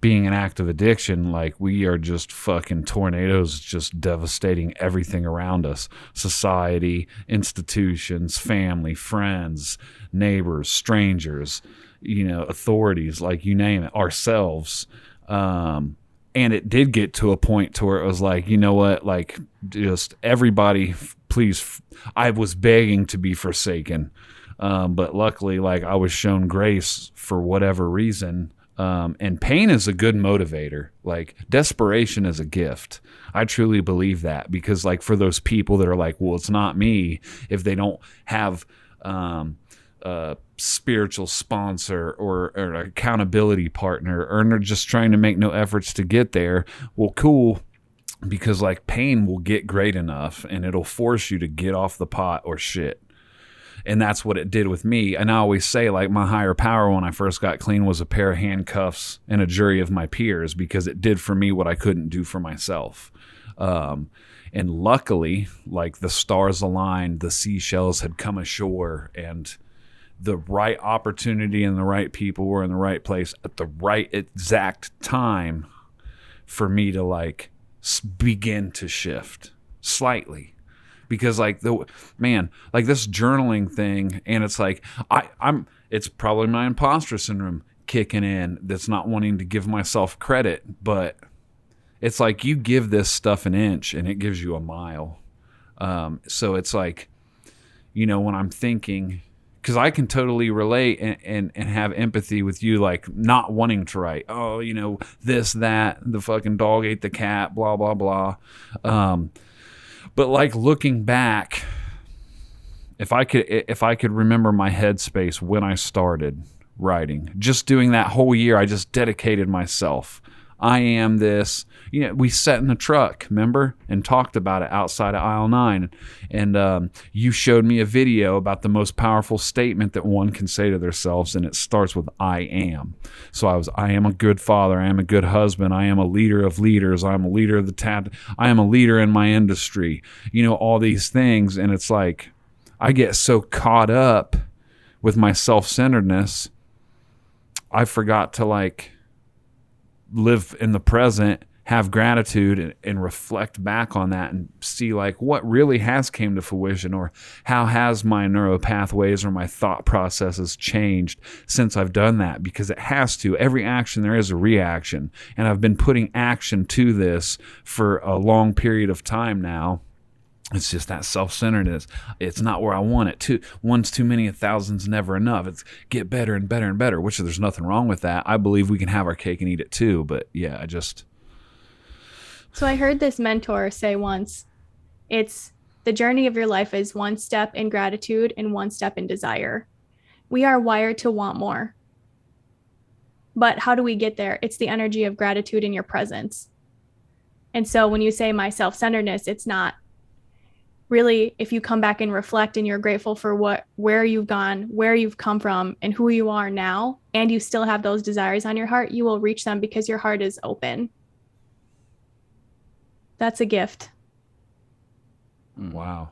being an active addiction. Like, we are just fucking tornadoes, just devastating everything around us: society, institutions, family, friends, neighbors, strangers, authorities, like you name it, ourselves. And it did get to a point to where it was like, you know what, like, just everybody, please. I was begging to be forsaken. But luckily, like, I was shown grace for whatever reason. And pain is a good motivator. Like, desperation is a gift. I truly believe that, because like, for those people that are like, well, it's not me, if they don't have a spiritual sponsor or an accountability partner, or they're just trying to make no efforts to get there, well, cool. Because like, pain will get great enough and it'll force you to get off the pot or shit. And that's what it did with me. And I always say, like, my higher power when I first got clean was a pair of handcuffs and a jury of my peers, because it did for me what I couldn't do for myself. And luckily, like, the stars aligned, the seashells had come ashore, and the right opportunity and the right people were in the right place at the right exact time for me to like begin to shift slightly. Because like this journaling thing, and it's like it's probably my imposter syndrome kicking in, that's not wanting to give myself credit, but it's like, you give this stuff an inch and it gives you a mile. So it's like, when I'm thinking, because I can totally relate and have empathy with you, like, not wanting to write, this, that, the fucking dog ate the cat, blah, blah, blah. But like looking back, if I could remember my headspace when I started writing, just doing that whole year, I just dedicated myself. I am this. We sat in the truck, remember, and talked about it outside of aisle 9. And you showed me a video about the most powerful statement that one can say to themselves, and it starts with I am. So I am a good father. I am a good husband. I am a leader of leaders. I am a leader of I am a leader in my industry. All these things. And it's like, I get so caught up with my self-centeredness, I forgot to live in the present, have gratitude, and reflect back on that and see what really has came to fruition, or how has my neural pathways or my thought processes changed since I've done that, because it has to. Every action, there is a reaction, and I've been putting action to this for a long period of time now. It's just that self-centeredness. It's not where I want it. One's too many, 1,000's never enough. It's get better and better and better, which there's nothing wrong with that. I believe we can have our cake and eat it too. But yeah, So I heard this mentor say once, it's the journey of your life is one step in gratitude and one step in desire. We are wired to want more. But how do we get there? It's the energy of gratitude in your presence. And so when you say my self-centeredness, it's not really, if you come back and reflect and you're grateful for where you've gone, where you've come from, and who you are now, and you still have those desires on your heart, you will reach them because your heart is open. That's a gift. Wow.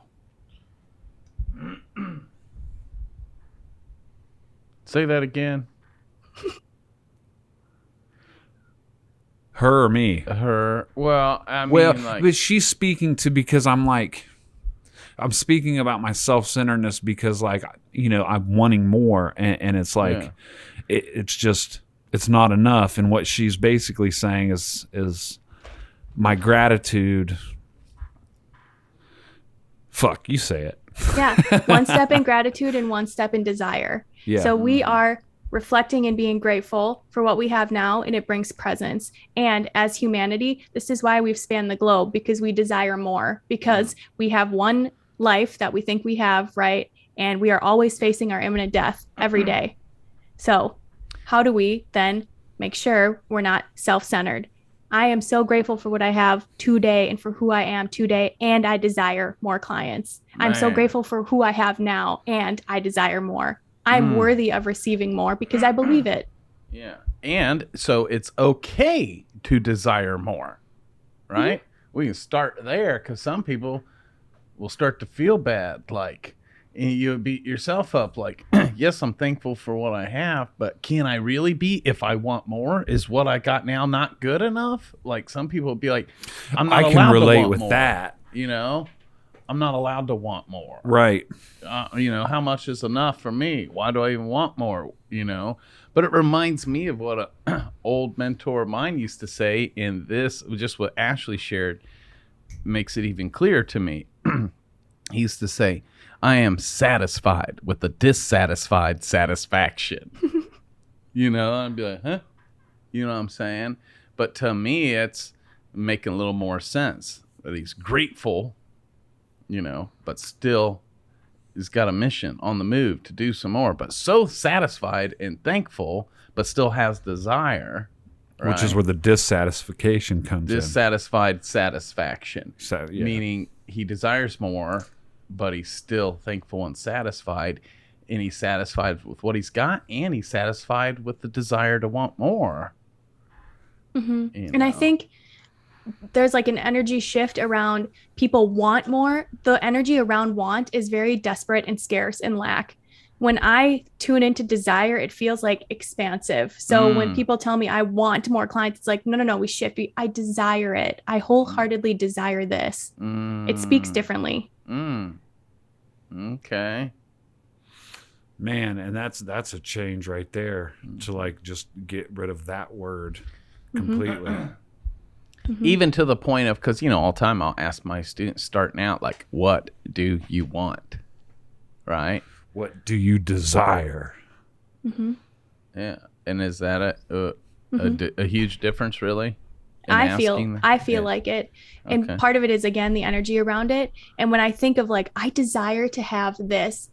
Say that again. Her or me? Her. Well, I mean, but she's speaking to, because I'm speaking about my self-centeredness because I'm wanting more, and it's it's not enough. And what she's basically saying is my gratitude. Fuck, you say it. Yeah. One step in gratitude and one step in desire. Yeah. So we are reflecting and being grateful for what we have now, and it brings presence. And as humanity, this is why we've spanned the globe, because we desire more, because we have one life that we think we have, right? And we are always facing our imminent death every day. So how do we then make sure we're not self-centered? I am so grateful for what I have today and for who I am today, and I desire more clients. I'm so grateful for who I have now, and I desire more. I'm worthy of receiving more because I believe it. Yeah. And so it's okay to desire more, right? Mm-hmm. We can start there, because some people will start to feel bad. And you beat yourself up yes, I'm thankful for what I have, but can I really be if I want more? Is what I got now not good enough? Some people will be like, I'm not allowed to want more. I can relate with that. I'm not allowed to want more. Right. How much is enough for me? Why do I even want more? But it reminds me of what an old mentor of mine used to say, and this, just what Ashley shared, makes it even clearer to me. He used to say, I am satisfied with the dissatisfied satisfaction. I'd be like, huh? You know what I'm saying? But to me, it's making a little more sense that he's grateful, but still he's got a mission on the move to do some more, but so satisfied and thankful, but still has desire. Right? Which is where the dissatisfaction comes in. Dissatisfied satisfaction. So, yeah. Meaning he desires more, but he's still thankful and satisfied, and he's satisfied with what he's got, and he's satisfied with the desire to want more. Mm-hmm. And I think there's an energy shift around people want more. The energy around want is very desperate and scarce and lack. When I tune into desire, it feels expansive. So when people tell me I want more clients, it's no, we shift. I desire it. I wholeheartedly desire this. It speaks differently. Okay. Man, and that's a change right there, to just get rid of that word completely. Even to the point of, because all the time I'll ask my students starting out, what do you want? Right? What do you desire? Yeah. And is that a huge difference, really? in asking? I feel Yeah. like it. And Okay. part of it is, again, the energy around it. And when I think of like, I desire to have this,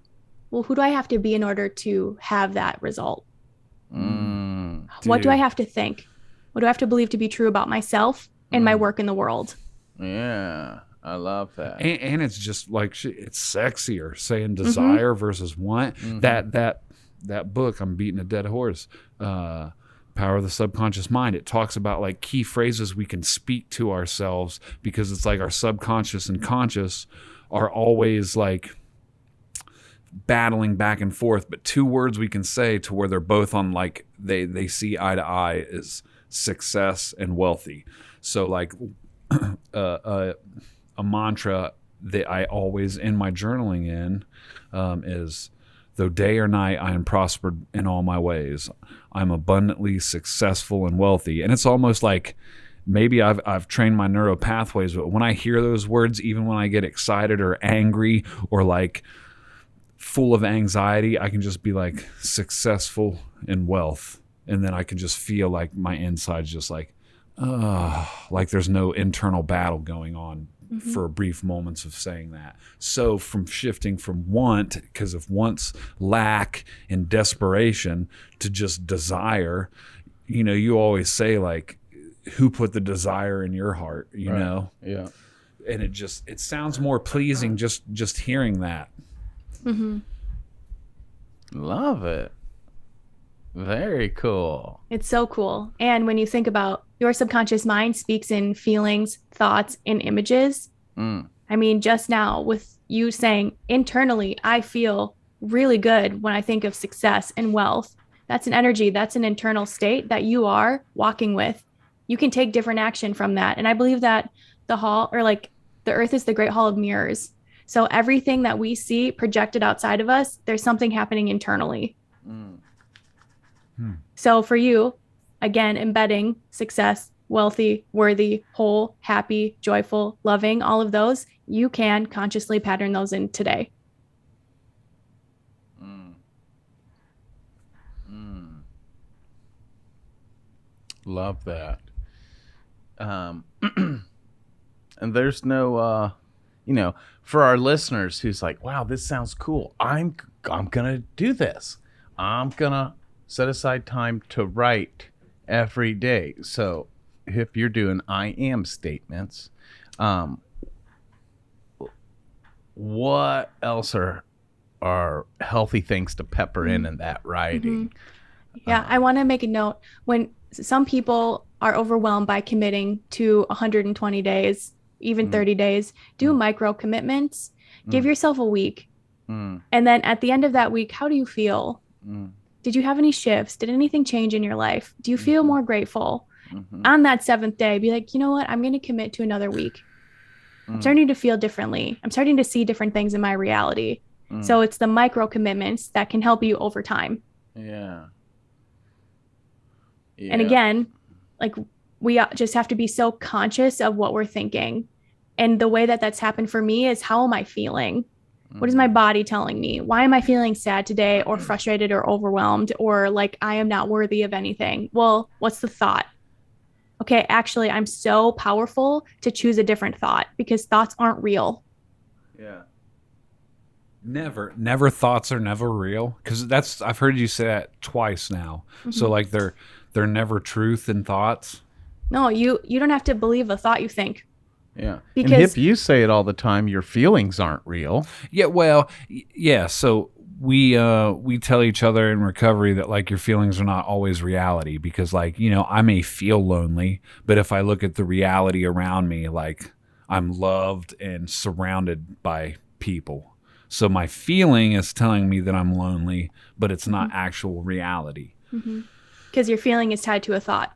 well, who do I have to be in order to have that result? What do I Dude. have to think? What do I have to believe to be true about myself and my work in the world? Yeah. I love that. And it's just like it's sexier saying desire versus want. That book, I'm beating a dead horse. Power of the Subconscious Mind. It talks about like key phrases we can speak to ourselves, because it's like our subconscious and conscious are always like battling back and forth, but two words we can say to where they're both on, like they see eye to eye, is success and wealthy. So like a mantra that I always in my journaling is, though day or night I am prospered in all my ways, I'm abundantly successful and wealthy. And it's almost like maybe I've trained my neural pathways, but when I hear those words, even when I get excited or angry or like full of anxiety, I can just be like successful in wealth. And then I can just feel like my insides just like there's no internal battle going on for brief moments of saying that. So from shifting from want, because of want's lack and desperation, to just desire, you always say like, who put the desire in your heart, you know? Yeah. And it sounds more pleasing just hearing that. Love it. Very cool. It's so cool. And when you think about your subconscious mind speaks in feelings, thoughts, and images. I mean, just now with you saying internally, I feel really good when I think of success and wealth. That's an energy, that's an internal state that you are walking with. You can take different action from that. And I believe that the earth is the great hall of mirrors. So everything that we see projected outside of us, there's something happening internally. So for you, again, embedding success, wealthy, worthy, whole, happy, joyful, loving, all of those, you can consciously pattern those in today. Love that. And there's no, for our listeners who's like, wow, this sounds cool. I'm gonna do this. I'm gonna set aside time to write every day. So if you're doing I am statements, what else are healthy things to pepper in that writing? Yeah, I want to make a note. When some people are overwhelmed by committing to 120 days, even 30 days, do micro commitments. Give yourself a week. And then at the end of that week, how do you feel? Did you have any shifts? Did anything change in your life? Do you feel more grateful? On that 7th day, be like, you know what? I'm going to commit to another week. I'm starting to feel differently. I'm starting to see different things in my reality. So it's the micro commitments that can help you over time. Yeah. And again, like we just have to be so conscious of what we're thinking. And the way that that's happened for me is, how am I feeling? What is my body telling me? Why am I feeling sad today, or frustrated, or overwhelmed, or like I am not worthy of anything? Well, what's the thought? Okay, actually, I'm so powerful to choose a different thought, because thoughts aren't real. Yeah. Never thoughts are never real, because I've heard you say that twice now. So like they're never truth in thoughts. No, you don't have to believe a thought you think. Yeah. Because and if you say it all the time, your feelings aren't real. Yeah, well, yeah. So we tell each other in recovery that like your feelings are not always reality, because like, I may feel lonely, but if I look at the reality around me, like I'm loved and surrounded by people. So my feeling is telling me that I'm lonely, but it's not actual reality. Because your feeling is tied to a thought.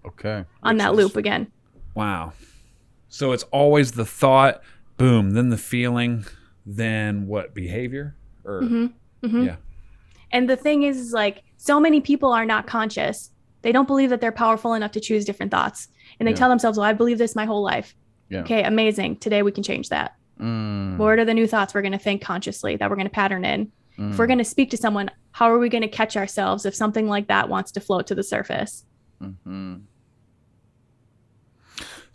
Okay. On that loop again. Wow. So it's always the thought, boom, then the feeling, then what, behavior? Or yeah. And the thing is like, so many people are not conscious. They don't believe that they're powerful enough to choose different thoughts. And they tell themselves, well, I believe this my whole life. Yeah. Okay, amazing. Today we can change that. What are the new thoughts we're going to think consciously that we're going to pattern in? If we're going to speak to someone, how are we going to catch ourselves if something like that wants to float to the surface?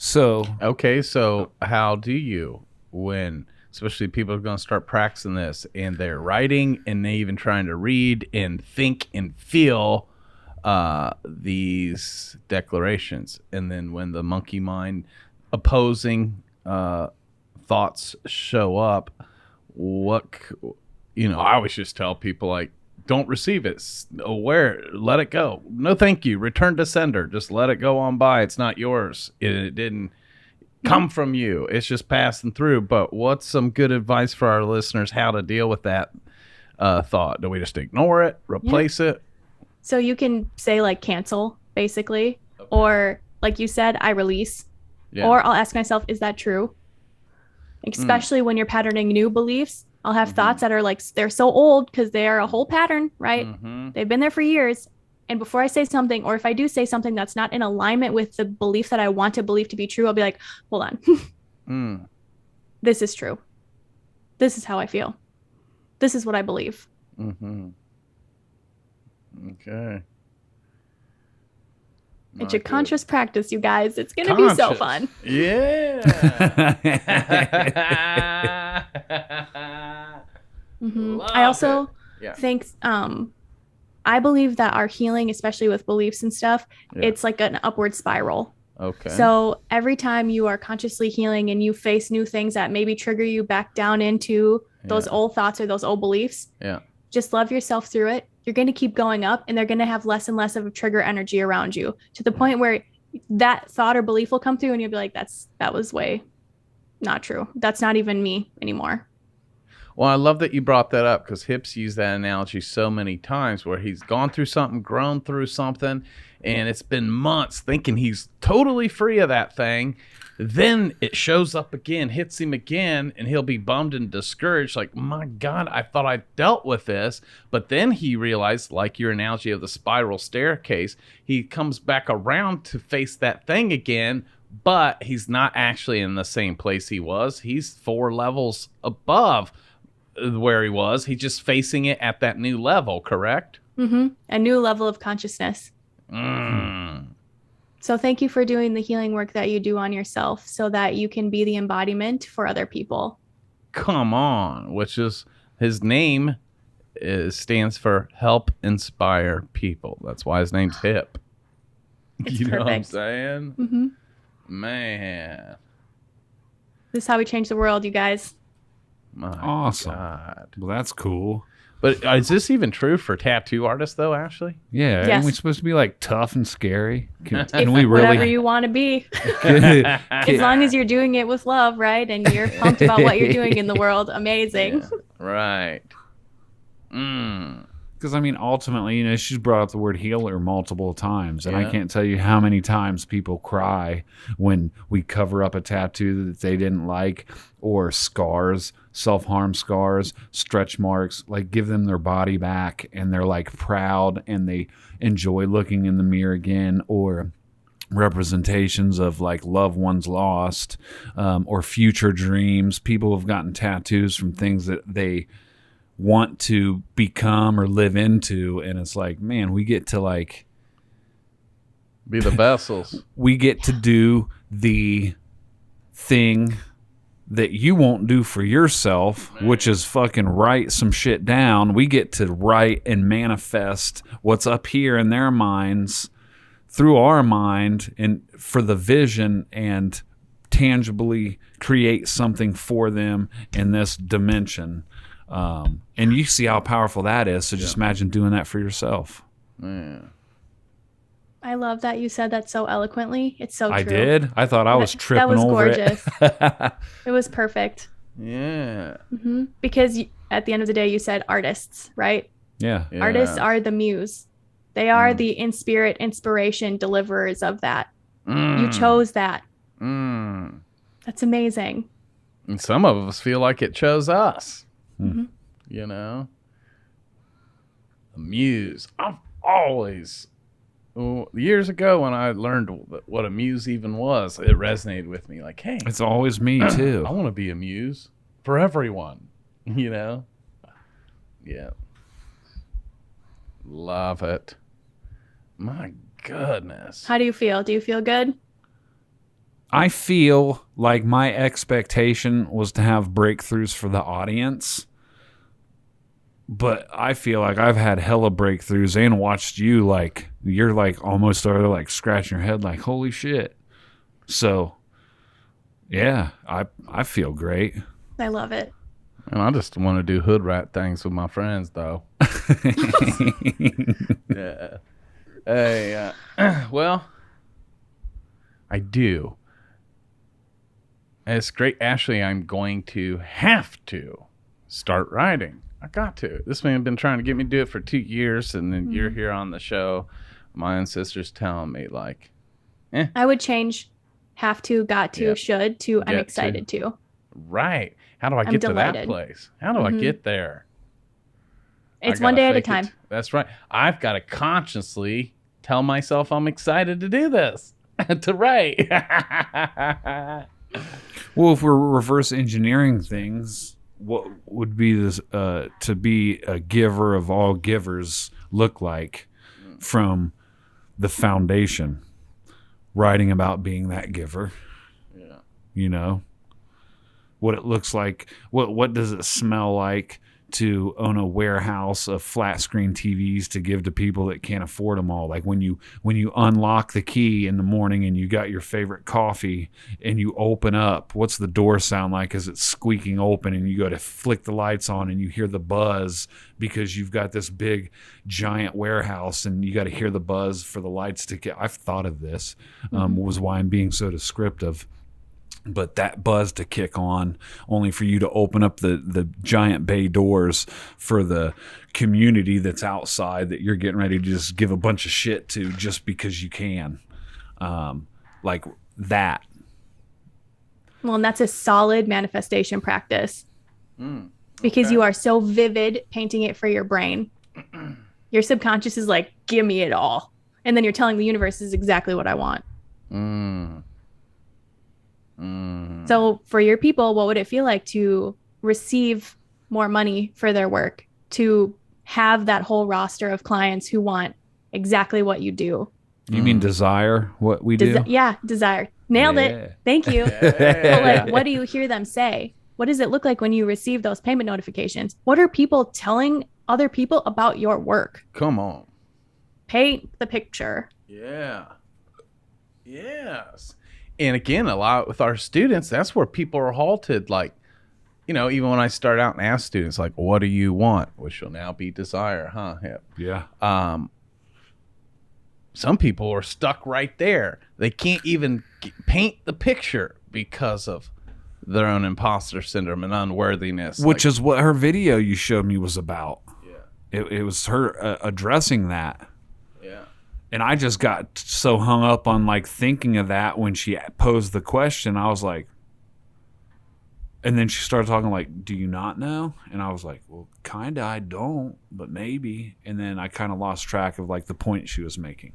So Okay, so how do you, when especially people are going to start practicing this and they're writing and they even trying to read and think and feel these declarations, and then when the monkey mind opposing thoughts show up, I always just tell people, like, don't receive it. Aware, let it go. No, thank you. Return to sender. Just let it go on by. It's not yours. It didn't come from you. It's just passing through. But what's some good advice for our listeners how to deal with that thought? Do we just ignore it, replace it? So you can say, like, cancel, basically. Okay. Or, like you said, I release. Yeah. Or I'll ask myself, is that true? Especially when you're patterning new beliefs. I'll have thoughts that are like, they're so old because they are a whole pattern, right? They've been there for years. And before I say something, or if I do say something that's not in alignment with the belief that I want to believe to be true, I'll be like, hold on. This is true. This is how I feel. This is what I believe. Okay. It's a conscious practice, you guys. It's going to be so fun. Yeah. I also think I believe that our healing, especially with beliefs and stuff, it's like an upward spiral. Okay. So every time you are consciously healing and you face new things that maybe trigger you back down into those old thoughts or those old beliefs, just love yourself through it. You're going to keep going up, and they're going to have less and less of a trigger energy around you, to the point where that thought or belief will come through and you'll be like, that was way not true. That's not even me anymore. Well, I love that you brought that up, because Hips used that analogy so many times, where he's gone through something, grown through something, and it's been months thinking he's totally free of that thing. Then it shows up again, hits him again, and he'll be bummed and discouraged, like, my God, I thought I dealt with this. But then he realized, like your analogy of the spiral staircase, he comes back around to face that thing again, but he's not actually in the same place he was. He's 4 levels above where he was. He's just facing it at that new level, correct? A new level of consciousness. So thank you for doing the healing work that you do on yourself, so that you can be the embodiment for other people. Come on, which is his name stands for Help Inspire People. That's why his name's Hip. You know what I'm saying? Man. This is how we change the world, you guys. Awesome. God. Well, that's cool. But is this even true for tattoo artists, though, Ashley? Yeah. Yes. Aren't we supposed to be, like, tough and scary? Can we really... Whatever you want to be. As long as you're doing it with love, right? And you're pumped about what you're doing in the world. Amazing. Yeah. Right. Because, I mean, ultimately, she's brought up the word healer multiple times. And I can't tell you how many times people cry when we cover up a tattoo that they didn't like, or scars, self-harm scars, stretch marks, like, give them their body back and they're, like, proud and they enjoy looking in the mirror again, or representations of, like, loved ones lost, or future dreams. People have gotten tattoos from things that they want to become or live into, and it's like, man, we get to, like, be the vessels. We get to do the thing that you won't do for yourself, which is fucking write some shit down. We get to write and manifest what's up here in their minds through our mind, and for the vision, and tangibly create something for them in this dimension. And you see how powerful that is. So just imagine doing that for yourself. Yeah. I love that you said that so eloquently. It's so true. I did. I thought I was tripping over gorgeous. It was perfect. Yeah. Because at the end of the day, you said artists, right? Yeah. Artists are the muse. They are the inspiration deliverers of that. You chose that. That's amazing. And some of us feel like it chose us. Mm-hmm. The muse. I've always, years ago when I learned what a muse even was, it resonated with me. Like, hey, it's always me too. I want to be a muse for everyone. Yeah. Love it. My goodness. How do you feel? Do you feel good? I feel like my expectation was to have breakthroughs for the audience, but I feel like I've had hella breakthroughs and watched you like you're like almost already like scratching your head like holy shit. So yeah, I feel great. I love it. And I just want to do hood rat things with my friends, though. Yeah. Hey, well, I do. It's great, Ashley. I'm going to have to start writing. I got to. This man been trying to get me to do it for 2 years, and then you're here on the show. My own sister's telling me, like, I would change have to, got to, Yep. should to, I'm Get excited to. right. How do I I'm get to that delighted. place? How do I get there? It's I one gotta day at a fake time. it. That's right. I've got to consciously tell myself I'm excited to do this, to write. Well, if we're reverse engineering things, what would be this to be a giver of all givers look like from the foundation? Writing about being that giver. Yeah. You know? What it looks like, what does it smell like to own a warehouse of flat screen TVs to give to people that can't afford them all? Like when you unlock the key in the morning and you got your favorite coffee and you open up, what's the door sound like as it's squeaking open and you go to flick the lights on and you hear the buzz because you've got this big giant warehouse and you got to hear the buzz for the lights to get. I've thought of this, was why I'm being so descriptive. But that buzz to kick on, only for you to open up the giant bay doors for the community that's outside that you're getting ready to just give a bunch of shit to just because you can. Like that. Well, and that's a solid manifestation practice because you are so vivid painting it for your brain. Your subconscious is like, give me it all. And then you're telling the universe this is exactly what I want. So for your people, what would it feel like to receive more money for their work, to have that whole roster of clients who want exactly what you do? You mean desire what we do? Yeah, desire. Nailed it. Thank you. But like, what do you hear them say? What does it look like when you receive those payment notifications? What are people telling other people about your work? Come on. Paint the picture. Yeah. Yes. And again, a lot with our students, that's where people are halted. Like, you know, even when I start out and ask students, like, what do you want? Which will now be desire, huh? Yeah. Some people are stuck right there. They can't even paint the picture because of their own imposter syndrome and unworthiness. Which is what her video you showed me was about. Yeah. It was her addressing that. Yeah. And I just got so hung up on like thinking of that when she posed the question. I was like, and then she started talking like, do you not know? And I was like, well, kind of, I don't, but maybe. And then I kind of lost track of like the point she was making.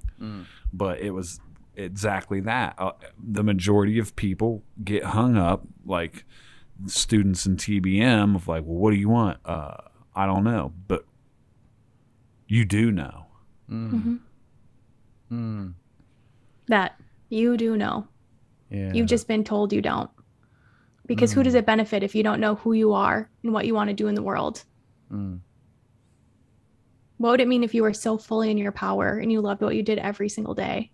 But it was exactly that. The majority of people get hung up, like students in TBM, of like, well, what do you want? I don't know, but you do know. That you do know. Yeah. You've just been told you don't. Because who does it benefit if you don't know who you are and what you want to do in the world? What would it mean if you were so fully in your power and you loved what you did every single day?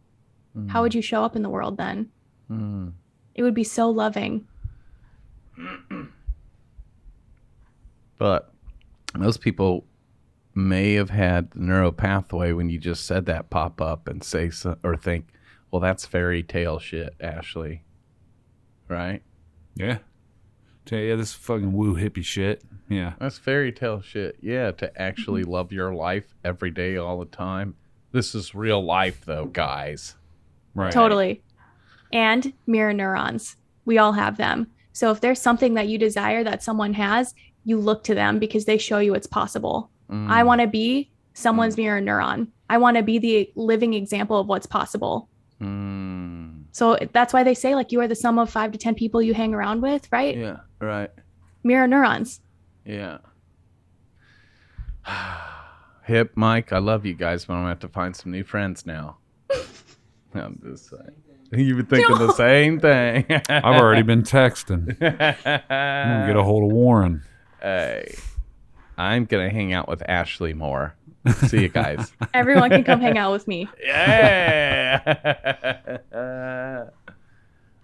How would you show up in the world then? It would be so loving. But most people may have had the neural pathway when you just said that pop up and say or think, well, that's fairy tale shit, Ashley. Right? Yeah. Yeah, this fucking woo hippie shit. Yeah. That's fairy tale shit. Yeah, to actually love your life every day, all the time. This is real life, though, guys. Right. Totally. And mirror neurons. We all have them. So if there's something that you desire that someone has, you look to them because they show you it's possible. I want to be someone's mirror neuron. I want to be the living example of what's possible. So that's why they say like you are the sum of 5 to 10 people you hang around with, right? Yeah, right. Mirror neurons. Yeah. Hip, Mike, I love you guys, but I'm going to have to find some new friends now. I'm just saying. You've been thinking the same thing. I've already been texting. I'm going to get a hold of Warren. Hey, I'm going to hang out with Ashley more. See you guys. Everyone can come hang out with me. Yeah.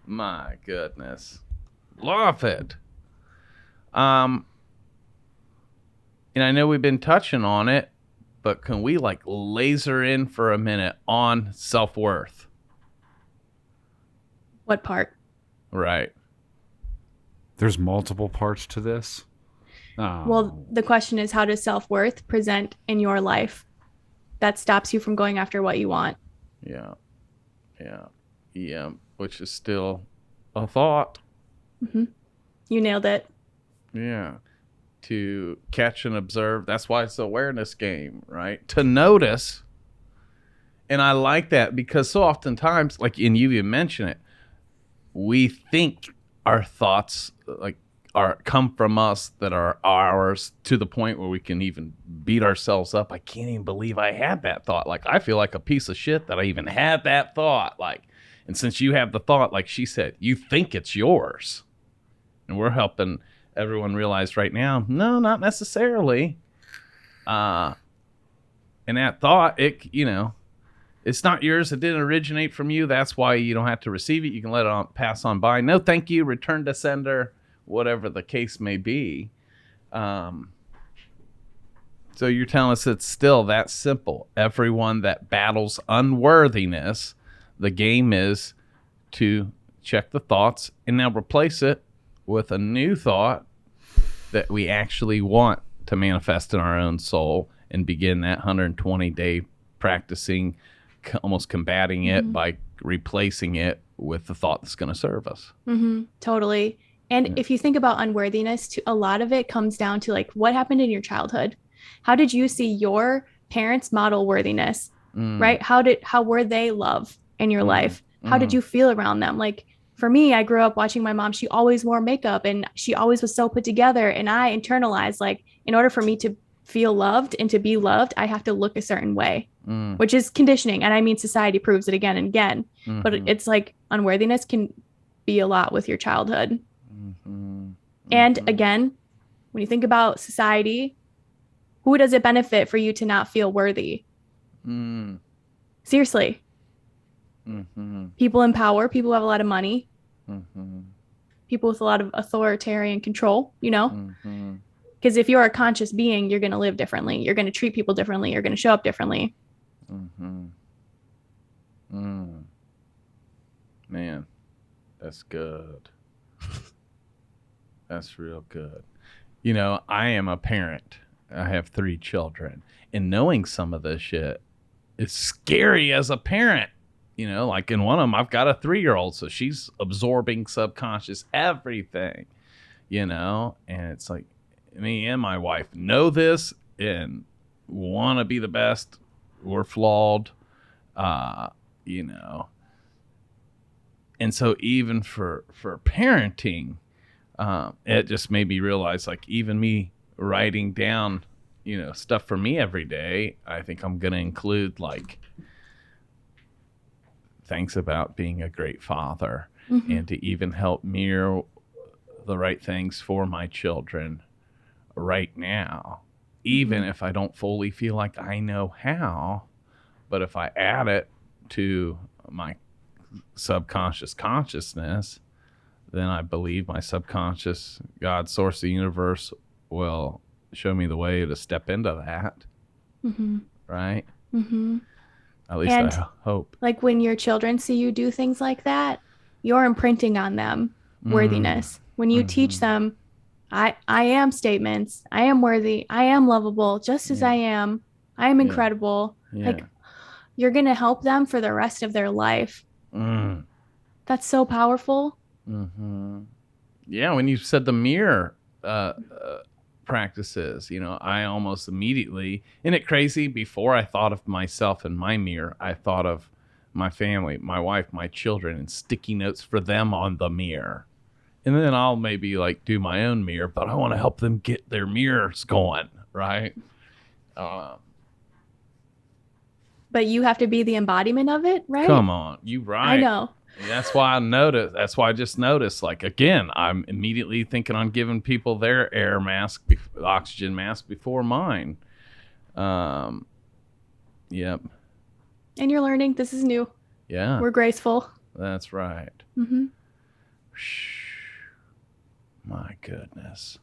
My goodness. Love it. And I know we've been touching on it, but can we like laser in for a minute on self-worth? What part? Right. There's multiple parts to this. Oh. Well, the question is, how does self-worth present in your life that stops you from going after what you want? Yeah. Yeah. Yeah. Which is still a thought. Mm-hmm. You nailed it. Yeah. To catch and observe. That's why it's an awareness game, right? To notice. And I like that because so oftentimes, like, and you even mention it, we think our thoughts like come from us, that are ours, to the point where we can even beat ourselves up. I can't even believe I had that thought. Like, I feel like a piece of shit that I even had that thought. Like, and since you have the thought, like she said, you think it's yours. And we're helping everyone realize right now, no, not necessarily. And that thought, it's not yours. It didn't originate from you. That's why you don't have to receive it. You can let it pass on by. No, thank you. Return to sender, whatever the case may be. So you're telling us it's still that simple. Everyone that battles unworthiness, the game is to check the thoughts and now replace it with a new thought that we actually want to manifest in our own soul, and begin that 120-day practicing, almost combating it by replacing it with the thought that's going to serve us. Mm-hmm. Totally. And if you think about unworthiness, a lot of it comes down to like what happened in your childhood. How did you see your parents model worthiness, right? How were they love in your life? How did you feel around them? Like for me, I grew up watching my mom. She always wore makeup and she always was so put together. And I internalized, like, in order for me to feel loved and to be loved, I have to look a certain way, which is conditioning. And I mean, society proves it again and again. But it's like unworthiness can be a lot with your childhood. And again, when you think about society, who does it benefit for you to not feel worthy? Seriously. People in power, people who have a lot of money, people with a lot of authoritarian control, because if you're a conscious being, you're going to live differently. You're going to treat people differently. You're going to show up differently. Man, that's good. That's real good. I am a parent. I have 3 children. And knowing some of this shit is scary as a parent. Like in one of them, I've got a 3-year-old, so she's absorbing subconscious everything, and it's like, me and my wife know this and want to be the best. We're flawed, and so even for parenting, it just made me realize, like, even me writing down, stuff for me every day, I think I'm going to include, like, things about being a great father, and to even help mirror the right things for my children right now, even if I don't fully feel like I know how. But if I add it to my subconscious consciousness, then I believe my subconscious, God, source of the universe, will show me the way to step into that. Right? At least I hope. Like when your children see you do things like that, you're imprinting on them worthiness. When you teach them, I am statements, I am worthy, I am lovable, just as I am incredible. Like, you're going to help them for the rest of their life. That's so powerful. Yeah, when you said the mirror practices, I almost immediately, isn't it crazy, before I thought of myself in my mirror, I thought of my family, my wife, my children, and sticky notes for them on the mirror. And then I'll maybe like do my own mirror, but I want to help them get their mirrors going, right? But you have to be the embodiment of it, right? Come on, you right. I know. That's why I just noticed, like, again, I'm immediately thinking on giving people their air mask, oxygen mask before mine. Yep. And you're learning. This is new. Yeah. We're graceful. That's right. Mm-hmm. My goodness.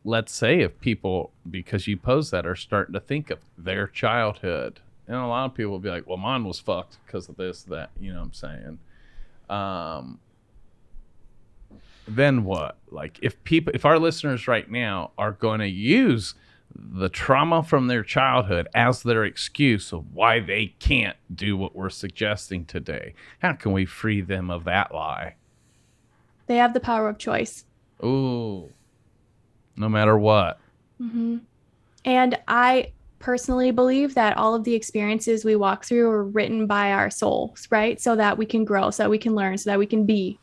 Let's say if people, because you pose that, are starting to think of their childhood, and a lot of people will be like, well, mine was fucked because of this, that, you know what I'm saying? Then what? Like, if our listeners right now are going to use the trauma from their childhood as their excuse of why they can't do what we're suggesting today, how can we free them of that lie? They have the power of choice. Ooh. No matter what. Mm-hmm. And I personally believe that all of the experiences we walk through are written by our souls, right? So that we can grow, so that we can learn, so that we can be.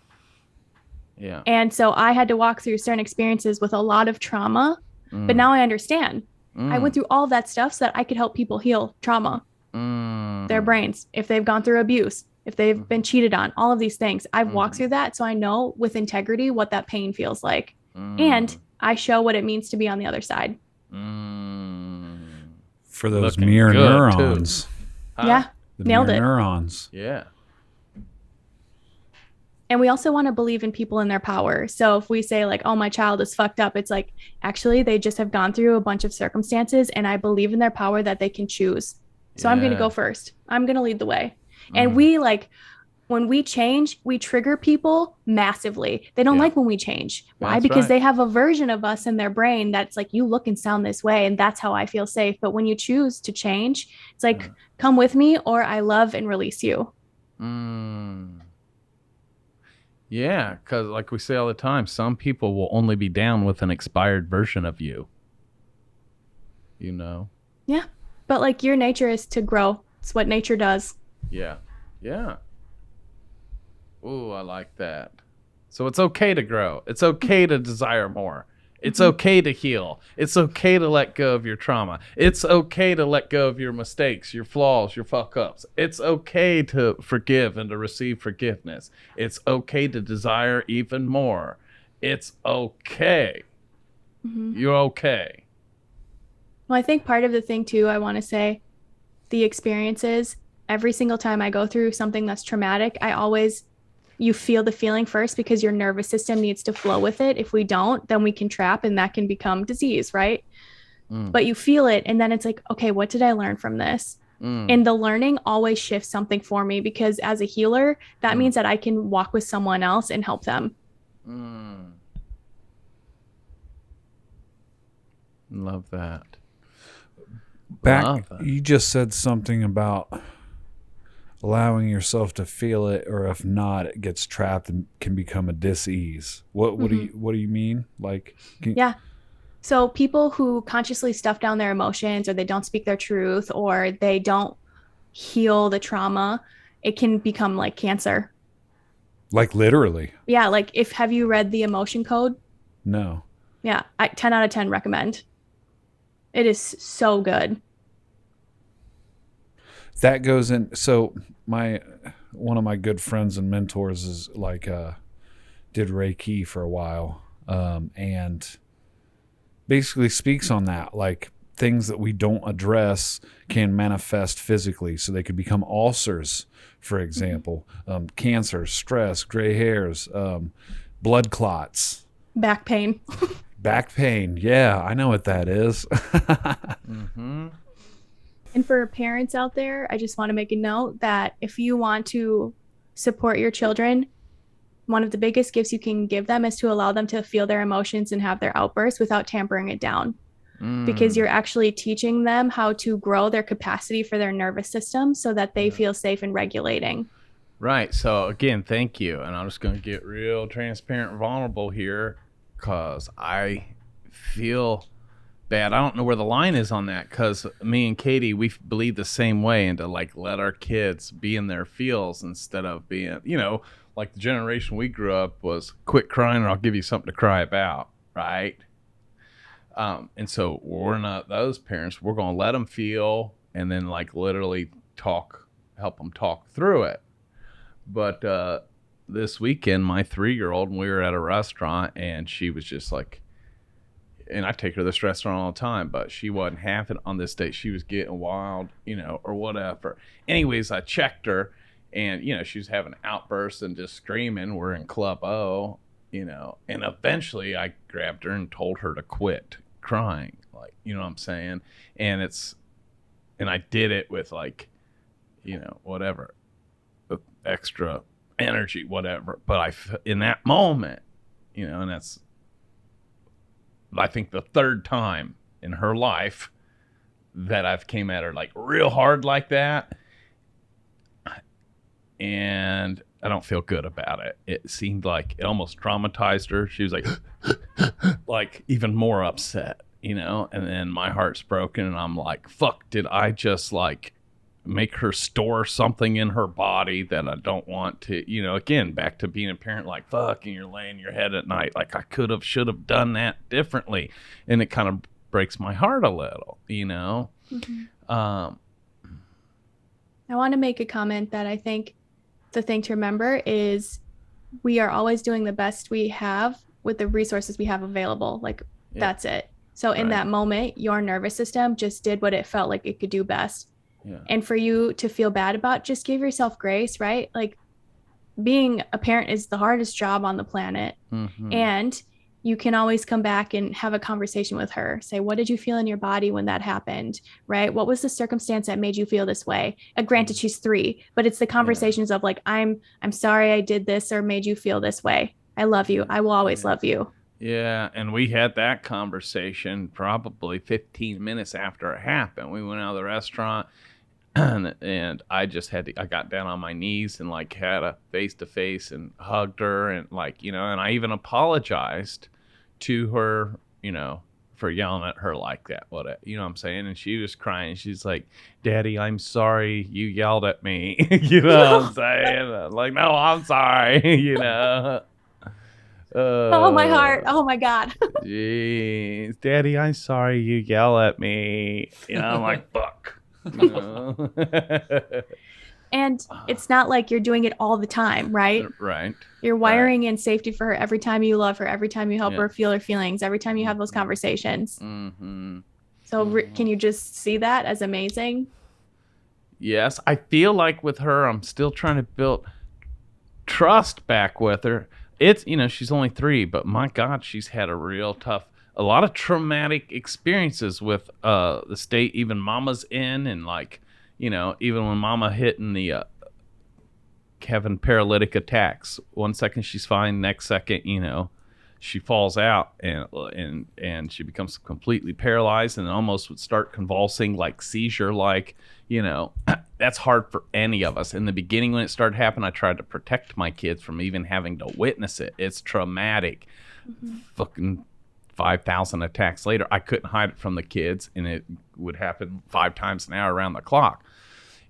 Yeah. And so I had to walk through certain experiences with a lot of trauma, but now I understand. I went through all that stuff so that I could help people heal trauma, their brains, if they've gone through abuse, if they've been cheated on, all of these things. I've walked through that, so I know with integrity what that pain feels like. And I show what it means to be on the other side. For those Looking mirror good, neurons. Huh? Yeah, The nailed mirror it. neurons. Yeah. And we also want to believe in people in their power. So if we say like, oh, my child is fucked up, it's like, actually, they just have gone through a bunch of circumstances and I believe in their power that they can choose. So I'm going to go first. I'm going to lead the way. And we like, when we change, we trigger people massively. They don't like when we change. Why? That's Because right. they have a version of us in their brain that's like, you look and sound this way, and that's how I feel safe. But when you choose to change, it's like, come with me, or I love and release you. Yeah, because like we say all the time, some people will only be down with an expired version of you. You know? Yeah. But like your nature is to grow. It's what nature does. Yeah. Yeah. Ooh, I like that. So it's okay to grow. It's okay to desire more. It's okay to heal. It's okay to let go of your trauma. It's okay to let go of your mistakes, your flaws, your fuck ups. It's okay to forgive and to receive forgiveness. It's okay to desire even more. It's okay. You're okay. Well, I think part of the thing too, I want to say, the experiences, every single time I go through something that's traumatic, you feel the feeling first because your nervous system needs to flow with it. If we don't, then we can trap and that can become disease, right? But you feel it and then it's like, okay, what did I learn from this? And the learning always shifts something for me because as a healer, that means that I can walk with someone else and help them. Love that. You just said something about allowing yourself to feel it, or if not, it gets trapped and can become a dis-ease. What do you mean? Like, yeah. So people who consciously stuff down their emotions, or they don't speak their truth, or they don't heal the trauma, it can become like cancer. Like literally? Yeah. Like have you read The Emotion Code? No. Yeah. 10 out of 10 recommend. It is so good. That goes in. So one of my good friends and mentors is like did Reiki for a while, and basically speaks on that, like things that we don't address can manifest physically. So they could become ulcers, for example, cancer, stress, gray hairs, blood clots, back pain. Back pain. Yeah, I know what that is. And for parents out there, I just want to make a note that if you want to support your children, one of the biggest gifts you can give them is to allow them to feel their emotions and have their outbursts without tampering it down. Because you're actually teaching them how to grow their capacity for their nervous system so that they feel safe and regulating. Right. So again, thank you. And I'm just going to get real transparent and vulnerable here because I feel bad. I don't know where the line is on that because me and Katie, we believe the same way, and to like let our kids be in their feels instead of being, like the generation we grew up was quit crying or I'll give you something to cry about. Right. And so we're not those parents. We're going to let them feel and then like literally help them talk through it. But this weekend, my 3-year-old, we were at a restaurant, and she was just like, and I take her to this restaurant all the time, but she wasn't having it on this date. She was getting wild, or whatever. Anyways, I checked her, and, she was having outbursts and just screaming. We're in Club O, and eventually I grabbed her and told her to quit crying. Like, you know what I'm saying? And I did it with like, whatever, extra energy, whatever. But in that moment, and that's, I think, the third time in her life that I've came at her like real hard like that. And I don't feel good about it. It seemed like it almost traumatized her. She was like, like even more upset, and then my heart's broken, and I'm like, fuck, did I just like make her store something in her body that I don't want to, again, back to being a parent, like, fuck, and you're laying your head at night, like I should have done that differently. And it kind of breaks my heart a little, Mm-hmm. I want to make a comment that I think the thing to remember is we are always doing the best we have with the resources we have available. Like, that's it. So in that moment, your nervous system just did what it felt like it could do best. Yeah. And for you to feel bad about, just give yourself grace, right? Like, being a parent is the hardest job on the planet. Mm-hmm. And you can always come back and have a conversation with her. Say, what did you feel in your body when that happened, right? What was the circumstance that made you feel this way? Granted, she's 3, but it's the conversations of like, I'm sorry I did this or made you feel this way. I love you. I will always love you. Yeah, and we had that conversation probably 15 minutes after it happened. We went out of the restaurant, and I just I got down on my knees and like had a face-to-face and hugged her, and like, and I even apologized to her, for yelling at her like that. What, you know what I'm saying? And she was crying. She's like, Daddy, I'm sorry you yelled at me. You know what I'm saying? I'm like, no, I'm sorry, oh, my heart. Oh, my God. Jeez. Daddy, I'm sorry you yell at me. I'm like, fuck. And it's not like you're doing it all the time, right? Right. You're wiring in safety for her every time you love her, every time you help her feel her feelings, every time you have those conversations. Mm-hmm. So can you just see that as amazing? Yes. I feel like with her, I'm still trying to build trust back with her. It's, she's only 3, but my God, she's had a lot of traumatic experiences with the state even Mama's in, and like, even when Mama hit in the having paralytic attacks. 1 second she's fine, next second, she falls out and she becomes completely paralyzed and almost would start convulsing, like seizure, like, that's hard for any of us. In the beginning, when it started happening, I tried to protect my kids from even having to witness it. It's traumatic. Mm-hmm. Fucking 5,000 attacks later, I couldn't hide it from the kids, and it would happen 5 times an hour around the clock.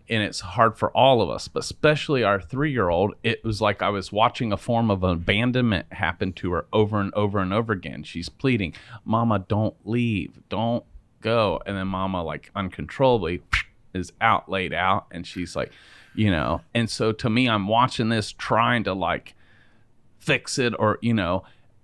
And it's hard for all of us, but especially our 3-year-old. It was like I was watching a form of abandonment happen to her over and over and over again. She's pleading, Mama, don't leave, don't go. And then Mama, like, uncontrollably is laid out, and she's like, and so to me, I'm watching this, trying to like fix it, or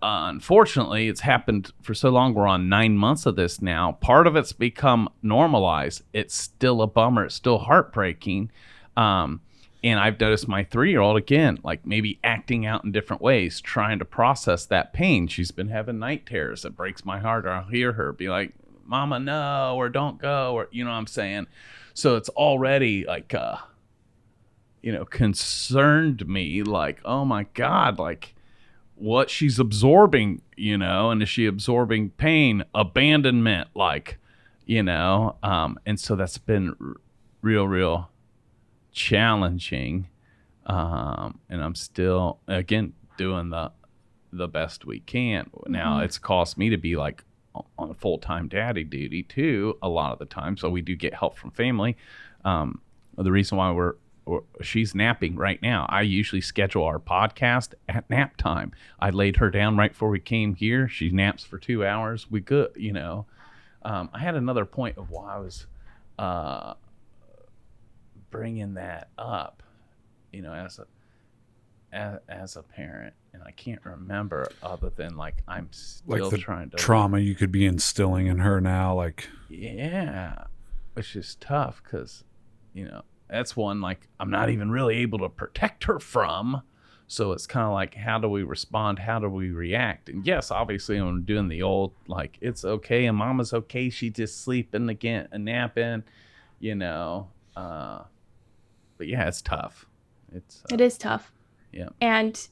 unfortunately, it's happened for so long. We're on 9 months of this now. Part of it's become normalized. It's still a bummer. It's still heartbreaking. And I've noticed my 3-year-old, again, like maybe acting out in different ways, trying to process that pain. She's been having night terrors. It breaks my heart. Or I'll hear her be like, Mama, no, or don't go, or, what I'm saying? So it's already like, concerned me, like, oh my God, like, what she's absorbing, and is she absorbing pain, abandonment, like, and so that's been real challenging. And I'm still, again, doing the best we can. Now, it's cost me to be like on a full-time daddy duty too a lot of the time, so we do get help from family. The reason why she's napping right now, I usually schedule our podcast at nap time. I laid her down right before we came here. She naps for 2 hours. We good, I had another point of why I was bringing that up, as a parent, and I can't remember other than like I'm still the trying to trauma you could be instilling in her now, like which is tough because that's one like I'm not even really able to protect her from. So it's kind of like, how do we respond? How do we react? And yes, obviously I'm doing the old like it's okay and mama's okay, she just sleeping again and napping, but yeah, it's tough. It is tough. Yeah. And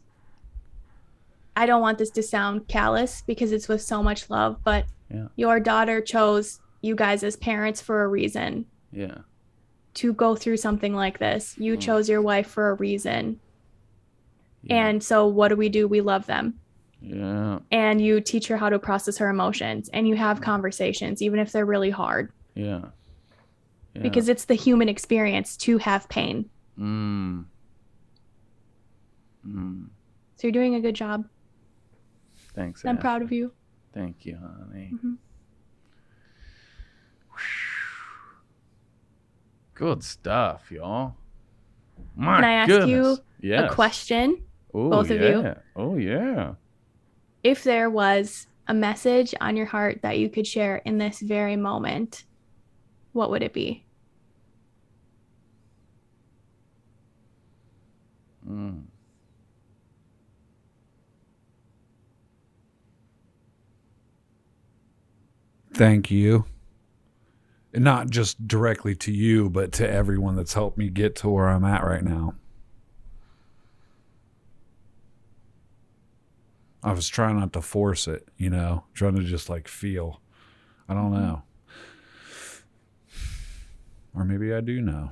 I don't want this to sound callous because it's with so much love, but your daughter chose you guys as parents for a reason. Yeah. To go through something like this. You chose your wife for a reason. Yeah. And so what do? We love them. Yeah. And you teach her how to process her emotions, and you have conversations, even if they're really hard. Yeah. Because it's the human experience to have pain. So you're doing a good job. Thanks. I'm proud of you. Thank you, honey. Mm-hmm. Good stuff, y'all. Can I ask you a question? Ooh, both of you? Oh, yeah. If there was a message on your heart that you could share in this very moment, what would it be? Thank you. And not just directly to you, but to everyone that's helped me get to where I'm at right now. I was trying not to force it, trying to just like feel. I don't know. Or maybe I do know.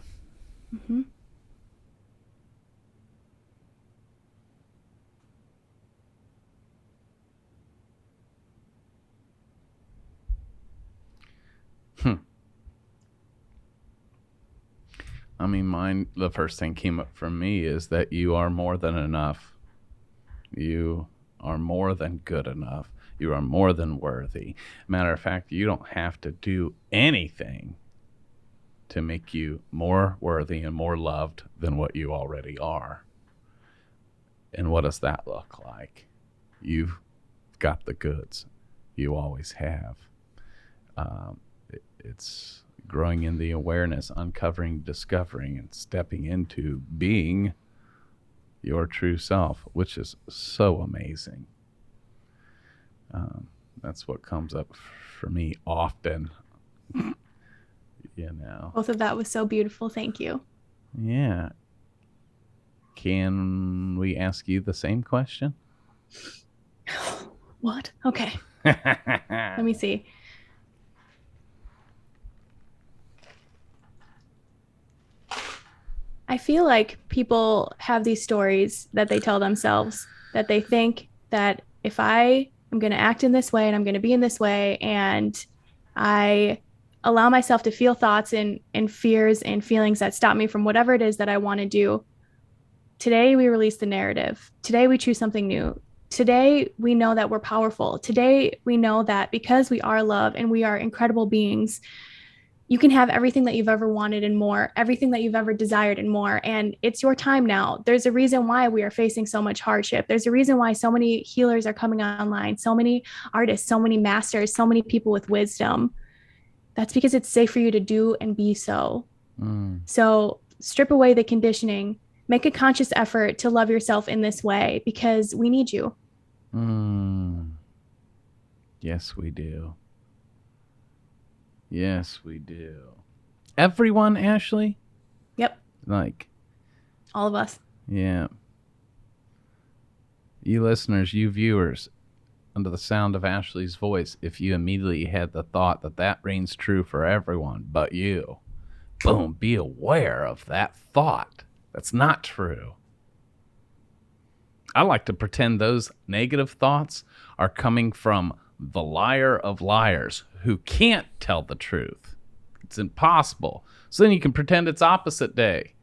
Mm-hmm. I mean, the first thing came up for me is that you are more than enough. You are more than good enough. You are more than worthy. Matter of fact, you don't have to do anything to make you more worthy and more loved than what you already are. And what does that look like? You've got the goods. You always have. It's growing in the awareness, uncovering, discovering, and stepping into being your true self, which is so amazing. That's what comes up for me often. Both of that was so beautiful. Thank you. Yeah. Can we ask you the same question? What? Okay. Let me see. I feel like people have these stories that they tell themselves that they think that if I am going to act in this way and I'm going to be in this way, and I allow myself to feel thoughts and fears and feelings that stop me from whatever it is that I want to do. Today, we release the narrative. Today, we choose something new. Today, we know that we're powerful. Today, we know that because we are love and we are incredible beings, you can have everything that you've ever wanted and more, everything that you've ever desired and more. And it's your time now. There's a reason why we are facing so much hardship. There's a reason why so many healers are coming online, so many artists, so many masters, so many people with wisdom. That's because it's safe for you to do and be so. So strip away the conditioning, make a conscious effort to love yourself in this way because we need you. Yes, we do. Yes, we do. Everyone, Ashley? Yep. Like. All of us. Yeah. You listeners, you viewers, under the sound of Ashley's voice, if you immediately had the thought that reigns true for everyone but you, boom, be aware of that thought. That's not true. I like to pretend those negative thoughts are coming from the liar of liars who can't tell the truth. It's impossible. So then you can pretend it's opposite day.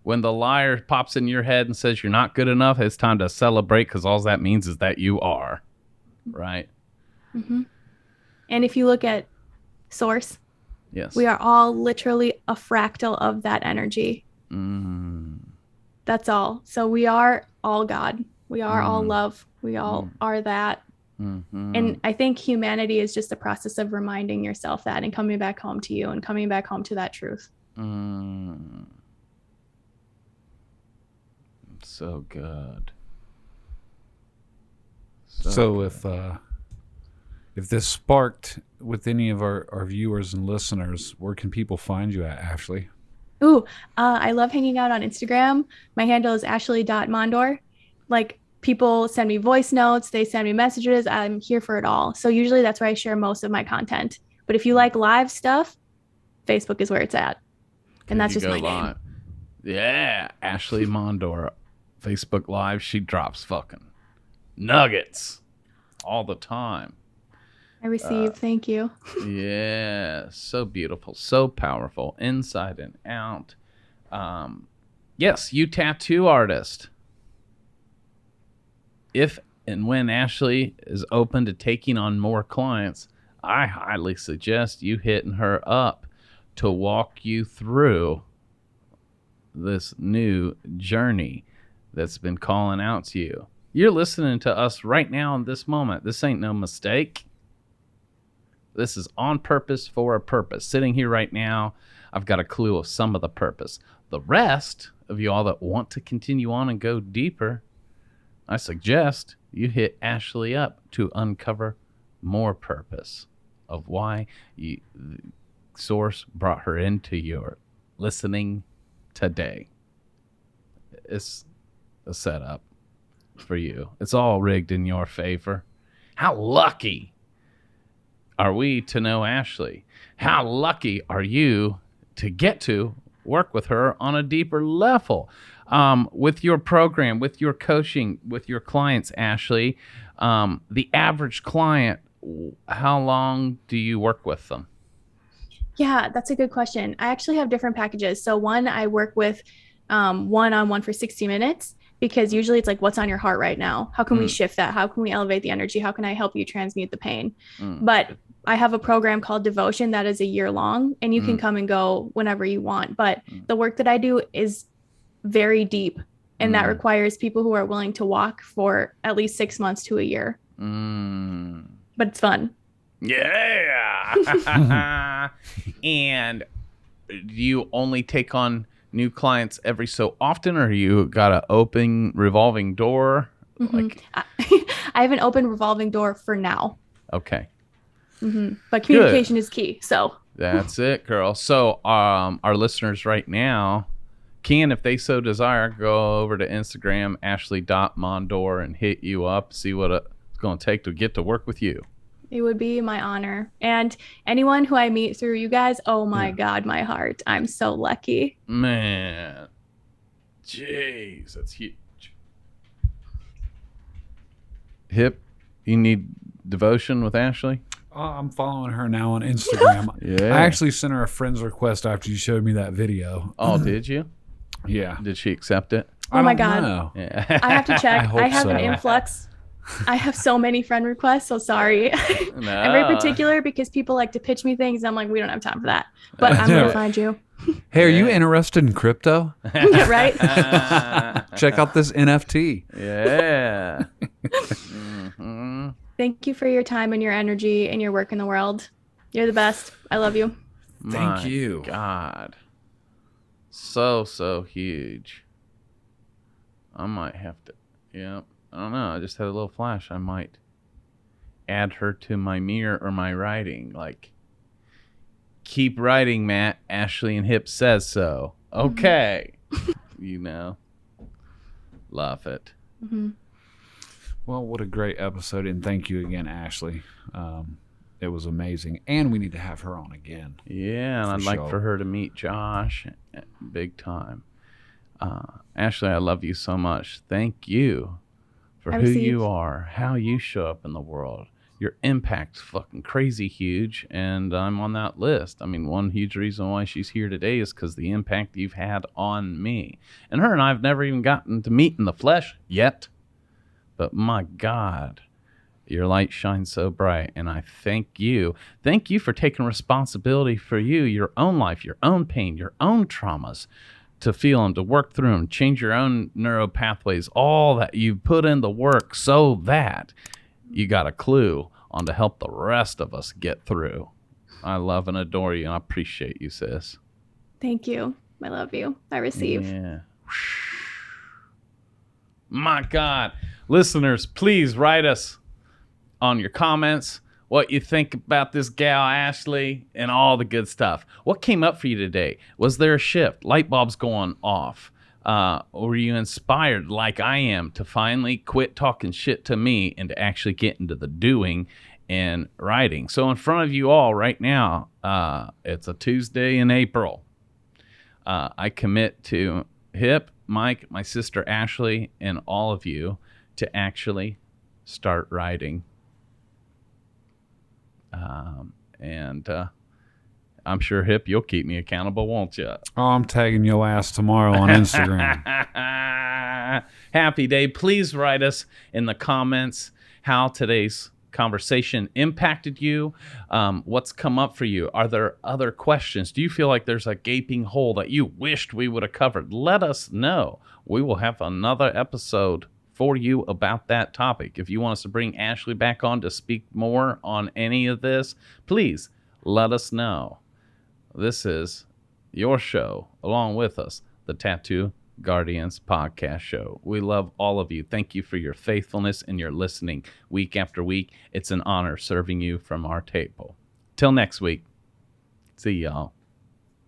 When the liar pops in your head and says you're not good enough, it's time to celebrate because all that means is that you are. Right? Mm-hmm. And if you look at source, yes, we are all literally a fractal of that energy. That's all. So we are all God. We are all love. We all are that. And I think humanity is just a process of reminding yourself that and coming back home to you and coming back home to that truth. So good. So if this sparked with any of our viewers and listeners, where can people find you at, Ashley? Ooh, I love hanging out on Instagram. My handle is ashley.mondor. Like, people send me voice notes, they send me messages. I'm here for it all. So usually that's where I share most of my content. But if you like live stuff, Facebook is where it's at. And that's just my name. Yeah, Ashley Mondor, Facebook Live. She drops fucking nuggets all the time. I receive. Thank you. Yeah, so beautiful, so powerful, inside and out. Yes, you tattoo artist. If and when Ashley is open to taking on more clients, I highly suggest you hitting her up to walk you through this new journey that's been calling out to you. You're listening to us right now in this moment. This ain't no mistake. This is on purpose for a purpose. Sitting here right now, I've got a clue of some of the purpose. The rest of you all that want to continue on and go deeper, I suggest you hit Ashley up to uncover more purpose of why the source brought her into your listening today. It's a setup for you. It's all rigged in your favor. How lucky are we to know Ashley? How lucky are you to get to work with her on a deeper level? With your program, with your coaching, with your clients, Ashley, the average client, how long do you work with them? Yeah, that's a good question. I actually have different packages. So one, I work with one-on-one for 60 minutes, because usually it's like, what's on your heart right now? How can we shift that? How can we elevate the energy? How can I help you transmute the pain? But I have a program called Devotion that is a year long, and you can come and go whenever you want. But the work that I do is very deep, and that requires people who are willing to walk for at least 6 months to a year. But it's fun. Yeah. And do you only take on new clients every so often, or you got an open revolving door? Like, I have an open revolving door for now. Okay. But communication is key. So that's it, girl. So our listeners right now can, if they so desire, go over to Instagram, ashley.mondor, and hit you up, see what it's going to take to get to work with you. It would be my honor. And anyone who I meet through you guys, oh my God, my heart. I'm so lucky. Man. Jeez, that's huge. Hip, you need devotion with Ashley? I'm following her now on Instagram. Yeah. I actually sent her a friend's request after you showed me that video. Oh, did you? Yeah. Did she accept it? Oh my God. Know. Yeah. I have to check. I have an so. influx. I have so many friend requests, so sorry. No. I'm very particular because people like to pitch me things. And I'm like, we don't have time for that. But I'm going to find you. Hey, are you interested in crypto? Yeah, right? Check out this NFT. Yeah. Thank you for your time and your energy and your work in the world. You're the best. I love you. Thank you. God. So huge. I might have to, yeah. I don't know. I just had a little flash. I might add her to my mirror or my writing. Like, keep writing, Matt. Ashley and Hip says so. Okay. You know. Love it. Well, what a great episode. And thank you again, Ashley. It was amazing. And we need to have her on again. Yeah, and I'd like for her to meet Josh big time. Ashley, I love you so much. Thank you for who you are, how you show up in the world. Your impact's fucking crazy huge, and I'm on that list. I mean, one huge reason why she's here today is because the impact you've had on me. And her and I have never even gotten to meet in the flesh yet. But my God, your light shines so bright, and I thank you. Thank you for taking responsibility for you, your own life, your own pain, your own traumas, to feel them, to work through them, change your own neuro pathways, all that you put in the work so that you got a clue on to help the rest of us get through. I love and adore you, and I appreciate you, sis. Thank you. I love you. I receive. Yeah. My God. Listeners, please write us on your comments what you think about this gal Ashley and all the good stuff. What came up for you today? Was there a shift? Light bulbs going off? Were you inspired like I am to finally quit talking shit to me and to actually get into the doing and writing? So in front of you all right now, it's a Tuesday in April. I commit to Hip, Mike, my sister Ashley, and all of you to actually start writing. And I'm sure, Hip, you'll keep me accountable, won't you? Oh, I'm tagging your ass tomorrow on Instagram. Happy day. Please write us in the comments how today's conversation impacted you. What's come up for you? Are there other questions? Do you feel like there's a gaping hole that you wished we would have covered? Let us know. We will have another episode for you about that topic. If you want us to bring Ashley back on to speak more on any of this, please let us know. This is your show, along with us, the Tattoo Guardians podcast show. We love all of you. Thank you for your faithfulness and your listening week after week. It's an honor serving you from our table. Till next week. See y'all.